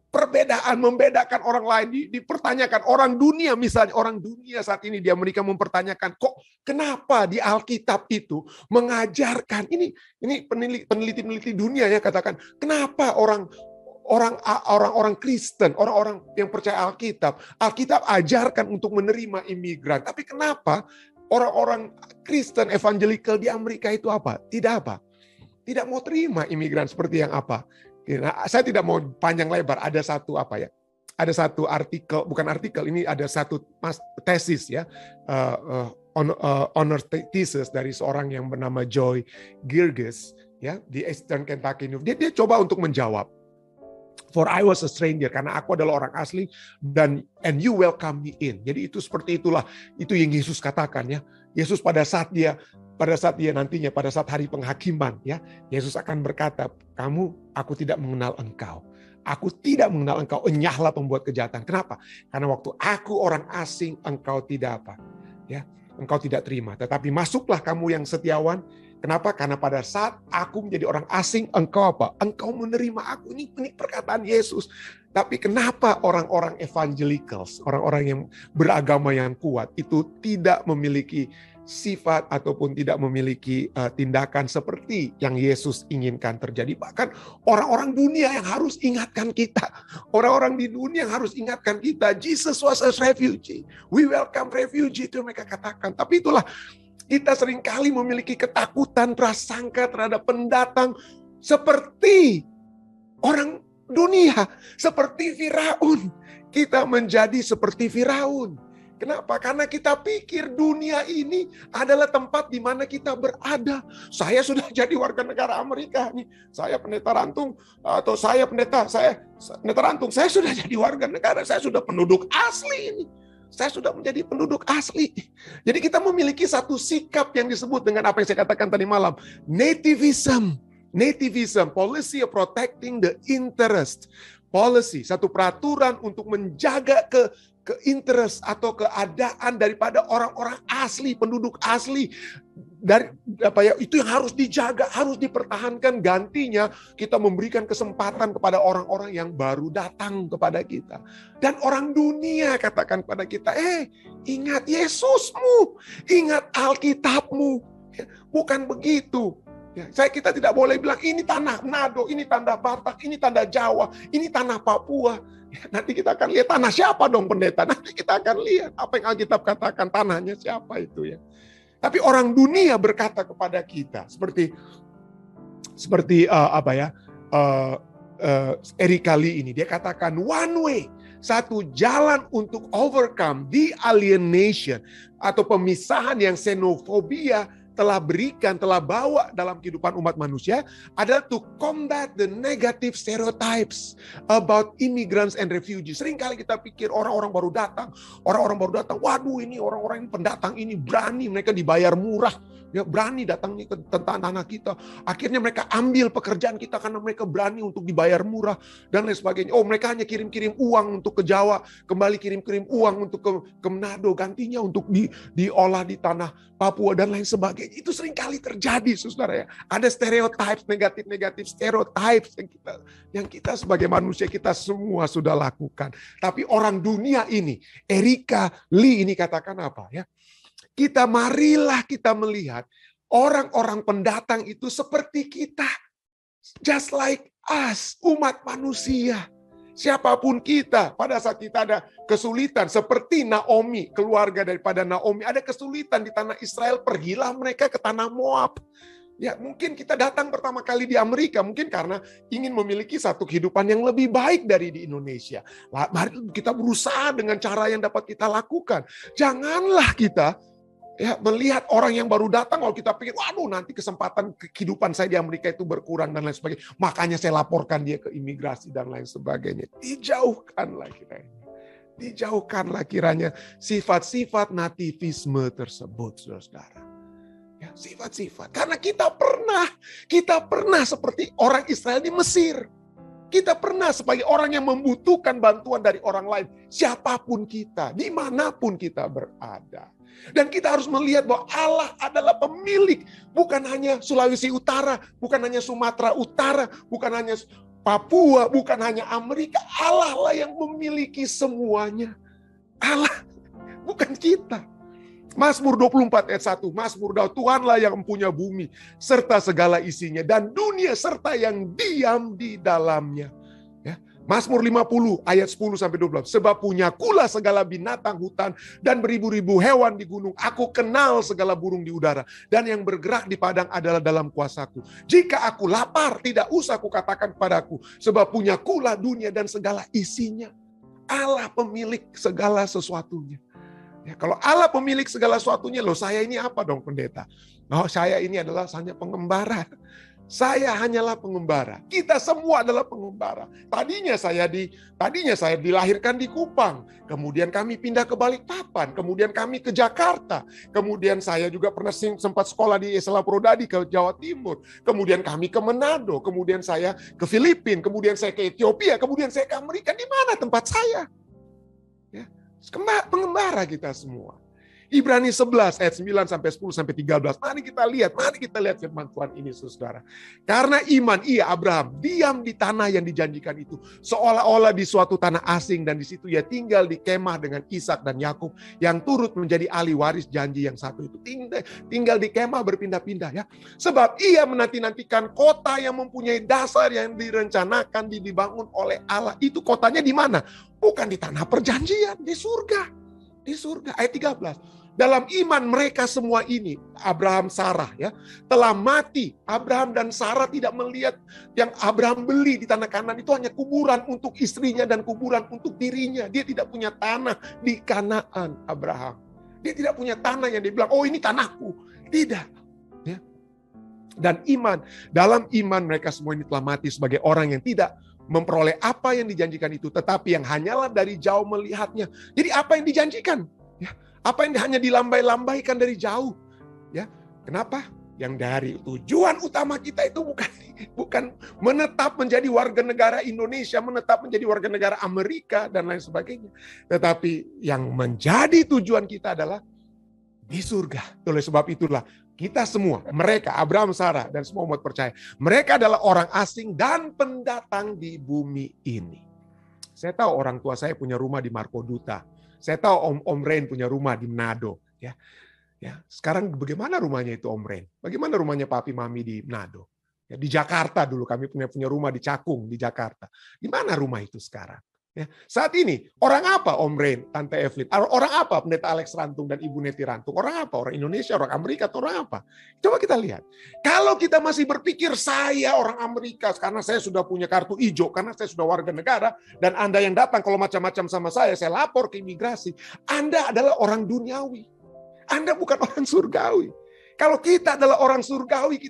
perbedaan, membedakan orang lain, dipertanyakan. Orang dunia misalnya, orang dunia saat ini di Amerika mempertanyakan, kok kenapa di Alkitab itu mengajarkan, ini peneliti dunia ya katakan, kenapa orang Kristen, orang-orang yang percaya Alkitab ajarkan untuk menerima imigran. Tapi kenapa orang-orang Kristen evangelical di Amerika itu apa? Tidak mau terima imigran seperti yang apa. Nah, saya tidak mau panjang lebar. Ada satu artikel, bukan artikel, ini ada satu tesis ya, honor thesis dari seorang yang bernama Joy Girgis ya di Eastern Kentucky. Dia coba untuk menjawab. For I was a stranger, karena aku adalah orang asli and you welcome me in. Jadi itu seperti itulah, itu yang Yesus katakan ya. Yesus pada saat hari penghakiman ya, Yesus akan berkata, aku tidak mengenal engkau. Aku tidak mengenal engkau, enyahlah pembuat kejahatan. Kenapa? Karena waktu aku orang asing, engkau tidak apa? Ya, engkau tidak terima. Tetapi masuklah kamu yang setiawan. Kenapa? Karena pada saat aku menjadi orang asing, engkau apa? Engkau menerima aku. Ini perkataan Yesus. Tapi kenapa orang-orang evangelicals, orang-orang yang beragama yang kuat, itu tidak memiliki sifat ataupun tidak memiliki tindakan seperti yang Yesus inginkan terjadi. Bahkan orang-orang dunia yang harus ingatkan kita. Orang-orang di dunia yang harus ingatkan kita. Jesus was a refugee. We welcome refugee, itu mereka katakan. Tapi itulah, kita seringkali memiliki ketakutan, prasangka terhadap pendatang seperti orang dunia, seperti Firaun. Kita menjadi seperti Firaun. Kenapa? Karena kita pikir dunia ini adalah tempat di mana kita berada. Saya sudah jadi warga negara Amerika nih. Saya pendeta Rantung atau saya pendeta Rantung. Saya sudah jadi warga negara. Saya sudah penduduk asli ini. Saya sudah menjadi penduduk asli. Jadi kita memiliki satu sikap yang disebut dengan apa yang saya katakan tadi malam. Nativism, policy of protecting the interest. Policy, satu peraturan untuk menjaga ke-interest atau keadaan daripada orang-orang asli, penduduk asli. Dari apa ya, itu yang harus dijaga, harus dipertahankan. Gantinya kita memberikan kesempatan kepada orang-orang yang baru datang kepada kita. Dan orang dunia katakan kepada kita, ingat Yesusmu, ingat Alkitabmu. Bukan begitu. Ya, kita tidak boleh bilang ini tanah Manado, ini tanah Batak, ini tanah Jawa, ini tanah Papua. Ya, nanti kita akan lihat tanah siapa dong pendeta. Nanti kita akan lihat apa yang Alkitab katakan, tanahnya siapa itu ya. Tapi orang dunia berkata kepada kita seperti Eric kali ini, dia katakan one way, satu jalan untuk overcome the alienation atau pemisahan yang xenofobia telah bawa dalam kehidupan umat manusia adalah to combat the negative stereotypes about immigrants and refugees. Seringkali kita pikir orang-orang baru datang, waduh ini orang-orang pendatang ini berani, mereka dibayar murah, ya berani datang ke tanah kita. Akhirnya mereka ambil pekerjaan kita karena mereka berani untuk dibayar murah dan lain sebagainya. Oh, mereka hanya kirim-kirim uang untuk ke Jawa, kembali kirim-kirim uang untuk ke Manado, gantinya untuk diolah di tanah Papua dan lain sebagainya. Itu seringkali terjadi, saudara ya. Ada stereotypes, negatif stereotypes yang kita sebagai manusia kita semua sudah lakukan. Tapi orang dunia ini, Erika Lee ini katakan apa ya? Marilah kita melihat orang-orang pendatang itu seperti kita. Just like us, umat manusia. Siapapun kita, pada saat kita ada kesulitan, seperti Naomi, keluarga daripada Naomi, ada kesulitan di tanah Israel, pergilah mereka ke tanah Moab. Ya, mungkin kita datang pertama kali di Amerika, mungkin karena ingin memiliki satu kehidupan yang lebih baik dari di Indonesia. Mari kita berusaha dengan cara yang dapat kita lakukan. Janganlah kita Ya, melihat orang yang baru datang, kalau kita pikir, waduh nanti kesempatan kehidupan saya di Amerika itu berkurang dan lain sebagainya. Makanya saya laporkan dia ke imigrasi dan lain sebagainya. Dijauhkanlah kiranya. Dijauhkanlah kiranya sifat-sifat nativisme tersebut, saudara-saudara. Ya, sifat-sifat. Karena kita pernah seperti orang Israel di Mesir. Kita pernah sebagai orang yang membutuhkan bantuan dari orang lain. Siapapun kita, dimanapun kita berada. Dan kita harus melihat bahwa Allah adalah pemilik. Bukan hanya Sulawesi Utara, bukan hanya Sumatera Utara, bukan hanya Papua, bukan hanya Amerika. Allah lah yang memiliki semuanya. Allah, bukan kita. Mazmur 24 ayat 1. Mazmur Daud, Tuhanlah yang mempunyai bumi serta segala isinya dan dunia serta yang diam di dalamnya. Ya. Mazmur 50 ayat 10 sampai 12. Sebab punyakulah segala binatang hutan dan beribu-ribu hewan di gunung. Aku kenal segala burung di udara dan yang bergerak di padang adalah dalam kuasaku. Jika aku lapar, tidak usah kukatakan kepadaku, sebab punyakulah dunia dan segala isinya. Allah pemilik segala sesuatunya. Ya, kalau Allah pemilik segala sesuatunya, loh saya ini apa dong pendeta? Oh, saya ini adalah hanya pengembara. Saya hanyalah pengembara. Kita semua adalah pengembara. Tadinya saya dilahirkan di Kupang, kemudian kami pindah ke Balikpapan, kemudian kami ke Jakarta, kemudian saya juga pernah sempat sekolah di Islam Prodadi ke Jawa Timur, kemudian kami ke Manado, kemudian saya ke Filipina, kemudian saya ke Ethiopia, kemudian saya ke Amerika. Di mana tempat saya? Ya. Pengembara kita semua. Ibrani 11 ayat 9 sampai 10 sampai 13. Mari kita lihat firman Tuhan ini, saudara. Karena iman Abraham diam di tanah yang dijanjikan itu, seolah-olah di suatu tanah asing, dan di situ ia tinggal di kemah dengan Ishak dan Yakub yang turut menjadi ahli waris janji yang satu itu. Tinggal di kemah berpindah-pindah ya. Sebab ia menanti-nantikan kota yang mempunyai dasar yang direncanakan dibangun oleh Allah. Itu kotanya di mana? Bukan di tanah perjanjian, di surga. Di surga. Ayat 13. Dalam iman mereka semua ini, Abraham, Sarah ya, telah mati. Abraham dan Sarah tidak melihat yang Abraham beli di tanah Kanaan itu hanya kuburan untuk istrinya dan kuburan untuk dirinya. Dia tidak punya tanah di Kanaan, Abraham. Dia tidak punya tanah yang dia bilang, oh ini tanahku. Tidak. Ya. Dan dalam iman mereka semua ini telah mati sebagai orang yang tidak memperoleh apa yang dijanjikan itu, tetapi yang hanyalah dari jauh melihatnya. Jadi apa yang dijanjikan? Ya, apa yang hanya dilambai-lambaikan dari jauh? Ya, kenapa? Yang dari tujuan utama kita itu bukan menetap menjadi warga negara Indonesia, menetap menjadi warga negara Amerika dan lain sebagainya. Tetapi yang menjadi tujuan kita adalah di surga. Oleh sebab itulah kita semua, mereka, Abraham, Sarah, dan semua umat percaya, mereka adalah orang asing dan pendatang di bumi ini. Saya tahu orang tua saya punya rumah di Marco Duta. Saya tahu Om Ren punya rumah di Manado. Ya, sekarang bagaimana rumahnya itu Om Ren? Bagaimana rumahnya Papi Mami di Manado? Ya, di Jakarta dulu kami punya rumah di Cakung, di Jakarta. Di mana rumah itu sekarang? Ya, saat ini, orang apa Om Ren, Tante Evelyn? Orang apa Pendeta Alex Rantung dan Ibu Neti Rantung? Orang apa? Orang Indonesia, orang Amerika, atau orang apa? Coba kita lihat. Kalau kita masih berpikir saya orang Amerika, karena saya sudah punya kartu hijau, karena saya sudah warga negara, dan Anda yang datang kalau macam-macam sama saya lapor ke imigrasi. Anda adalah orang duniawi. Anda bukan orang surgawi. Kalau kita adalah orang surgawi,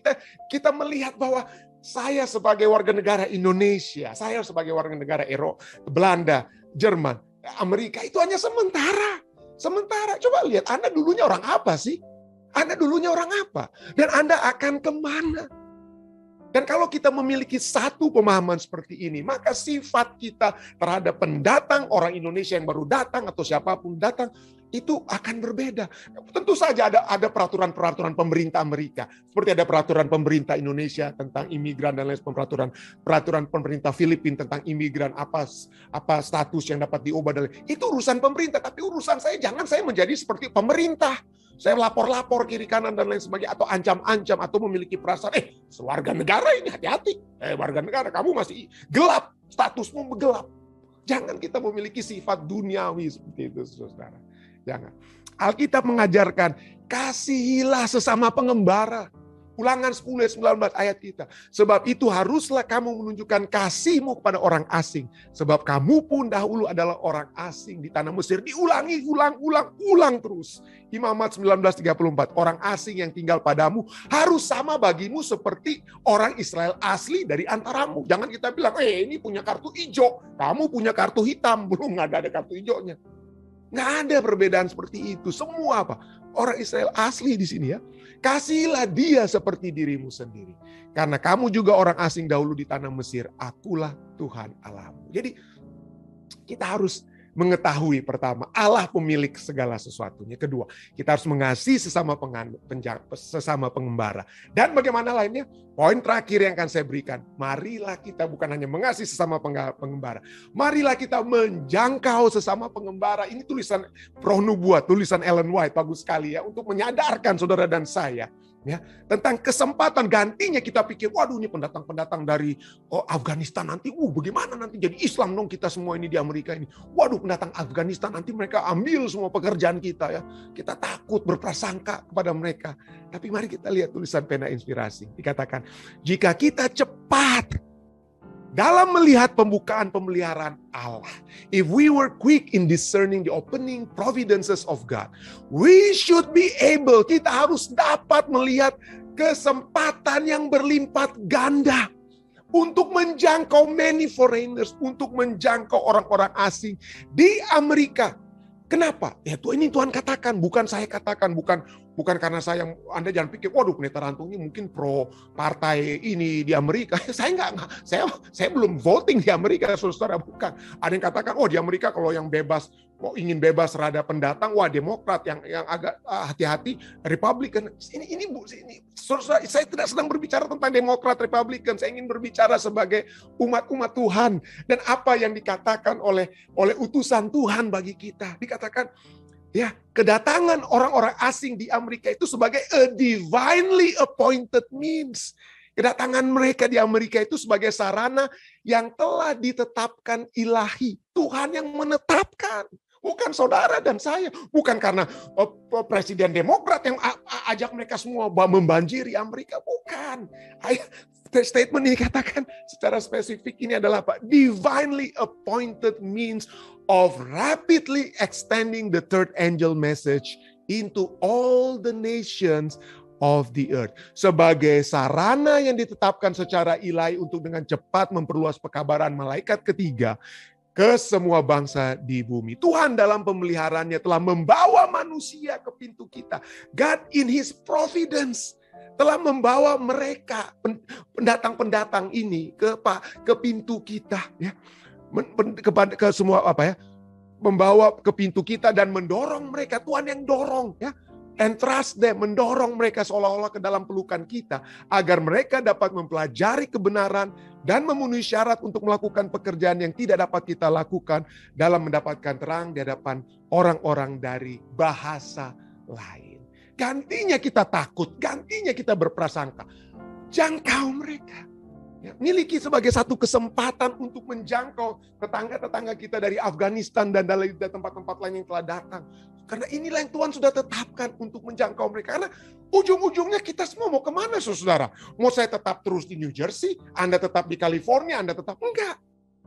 kita melihat bahwa saya sebagai warga negara Indonesia, saya sebagai warga negara Eropa, Belanda, Jerman, Amerika, itu hanya sementara. Sementara, coba lihat, Anda dulunya orang apa sih? Anda dulunya orang apa? Dan Anda akan kemana? Dan kalau kita memiliki satu pemahaman seperti ini, maka sifat kita terhadap pendatang, orang Indonesia yang baru datang, atau siapapun datang, itu akan berbeda. Tentu saja ada peraturan-peraturan pemerintah Amerika, seperti ada peraturan pemerintah Indonesia tentang imigran dan lain sebagainya, peraturan pemerintah Filipina tentang imigran, apa status yang dapat diubah dan lain. Itu urusan pemerintah, tapi urusan jangan saya menjadi seperti pemerintah. Saya lapor-lapor kiri kanan dan lain sebagainya, atau ancam-ancam, atau memiliki perasaan, warga negara ini hati-hati. Warga negara, kamu masih gelap, statusmu gelap. Jangan kita memiliki sifat duniawi seperti itu, saudara. Jangan. Alkitab mengajarkan, kasihilah sesama pengembara. Ulangan 10 ayat 19 ayat kita. Sebab itu haruslah kamu menunjukkan kasihmu kepada orang asing. Sebab kamu pun dahulu adalah orang asing di tanah Mesir. Diulangi, ulang terus. Imamat 19:34. Orang asing yang tinggal padamu harus sama bagimu seperti orang Israel asli dari antaramu. Jangan kita bilang, ini punya kartu hijau, kamu punya kartu hitam. Belum ada kartu hijaunya. Nggak ada perbedaan seperti itu. Semua apa? Orang Israel asli di sini ya. Kasihilah dia seperti dirimu sendiri. Karena kamu juga orang asing dahulu di tanah Mesir. Akulah Tuhan Allahmu. Jadi kita harus mengetahui pertama, Allah pemilik segala sesuatunya. Kedua, kita harus mengasihi sesama pengembara. Dan bagaimana lainnya? Poin terakhir yang akan saya berikan. Marilah kita bukan hanya mengasihi sesama pengembara. Marilah kita menjangkau sesama pengembara. Ini tulisan Prof. Nubuat, tulisan Ellen White. Bagus sekali ya. Untuk menyadarkan saudara dan saya. Ya, tentang kesempatan gantinya kita pikir, waduh ini pendatang-pendatang dari Afghanistan nanti, bagaimana nanti jadi Islam dong kita semua ini di Amerika ini. Waduh pendatang Afghanistan nanti mereka ambil semua pekerjaan kita ya. Kita takut berprasangka kepada mereka. Tapi mari kita lihat tulisan pena inspirasi. Dikatakan, jika kita cepat dalam melihat pembukaan pemeliharaan Allah, if we were quick in discerning the opening providences of God, we should be able, kita harus dapat melihat kesempatan yang berlipat ganda untuk menjangkau many foreigners, untuk menjangkau orang-orang asing di Amerika. Kenapa? Ya ini Tuhan katakan, bukan saya katakan, bukan karena Anda jangan pikir, waduh pendeta Rantung ini mungkin pro partai ini di Amerika. Saya belum voting di Amerika, saudara, bukan. Ada yang katakan, di Amerika kalau yang bebas, ingin bebas terhadap pendatang, Demokrat yang agak hati-hati, Republikan. Ini saudara, saya tidak sedang berbicara tentang Demokrat, Republikan. Saya ingin berbicara sebagai umat-umat Tuhan dan apa yang dikatakan oleh utusan Tuhan bagi kita. Dikatakan, ya, kedatangan orang-orang asing di Amerika itu sebagai a divinely appointed means. Kedatangan mereka di Amerika itu sebagai sarana yang telah ditetapkan ilahi. Tuhan yang menetapkan. Bukan saudara dan saya. Bukan karena Presiden Demokrat yang ajak mereka semua membanjiri Amerika. Bukan. Statement ini katakan secara spesifik ini adalah apa? Divinely appointed means of rapidly extending the third angel message into all the nations of the earth. Sebagai sarana yang ditetapkan secara ilahi untuk dengan cepat memperluas pekabaran malaikat ketiga ke semua bangsa di bumi. Tuhan dalam pemeliharaannya telah membawa manusia ke pintu kita. God in His providence telah membawa mereka, pendatang-pendatang ini ke pintu kita, ya. Ke semua membawa ke pintu kita dan mendorong mereka. Tuhan yang dorong, ya. Entrust them, mendorong mereka seolah-olah ke dalam pelukan kita agar mereka dapat mempelajari kebenaran dan memenuhi syarat untuk melakukan pekerjaan yang tidak dapat kita lakukan dalam mendapatkan terang di hadapan orang-orang dari bahasa lain. Gantinya kita takut, gantinya kita berprasangka. Jangkau mereka. Ya, miliki sebagai satu kesempatan untuk menjangkau tetangga-tetangga kita dari Afghanistan dan dari tempat-tempat lain yang telah datang. Karena inilah yang Tuhan sudah tetapkan untuk menjangkau mereka. Karena ujung-ujungnya kita semua mau kemana, saudara? Mau saya tetap terus di New Jersey, Anda tetap di California, Anda tetap enggak.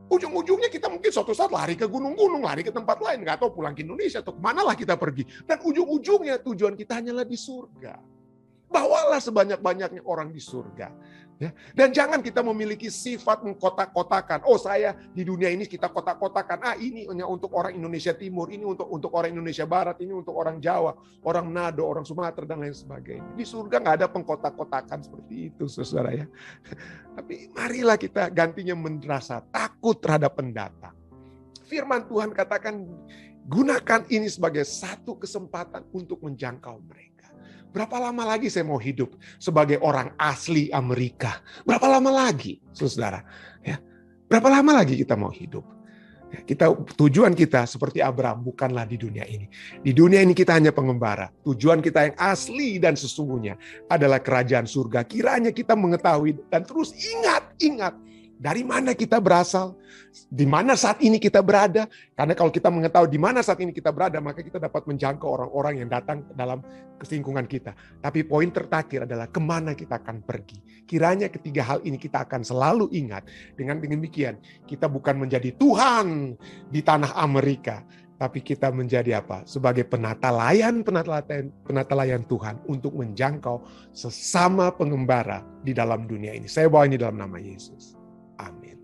Ujung-ujungnya kita mungkin suatu saat lari ke gunung-gunung, lari ke tempat lain, nggak tahu pulang ke Indonesia atau kemanalah kita pergi. Dan ujung-ujungnya tujuan kita hanyalah di surga. Bawalah sebanyak-banyaknya orang di surga. Ya. Dan jangan kita memiliki sifat mengkotak-kotakan. Oh, saya di dunia ini kita kotak-kotakan. Ini hanya untuk orang Indonesia Timur, ini untuk orang Indonesia Barat, ini untuk orang Jawa, orang Manado, orang Sumatera, dan lain sebagainya. Di surga nggak ada pengkotak-kotakan seperti itu, saudara ya. Tapi marilah kita gantinya merasa takut terhadap pendatang. Firman Tuhan katakan, gunakan ini sebagai satu kesempatan untuk menjangkau mereka. Berapa lama lagi saya mau hidup sebagai orang asli Amerika? Berapa lama lagi, saudara? Ya, berapa lama lagi kita mau hidup? Ya, tujuan kita seperti Abraham bukanlah di dunia ini. Di dunia ini kita hanya pengembara. Tujuan kita yang asli dan sesungguhnya adalah kerajaan surga. Kiranya kita mengetahui dan terus ingat Dari mana kita berasal? Di mana saat ini kita berada? Karena kalau kita mengetahui di mana saat ini kita berada, maka kita dapat menjangkau orang-orang yang datang dalam lingkungan kita. Tapi poin terakhir adalah kemana kita akan pergi. Kiranya ketiga hal ini kita akan selalu ingat. Dengan demikian, kita bukan menjadi Tuhan di tanah Amerika, tapi kita menjadi apa? Sebagai penata layan Tuhan untuk menjangkau sesama pengembara di dalam dunia ini. Saya bawa ini dalam nama Yesus. Amin.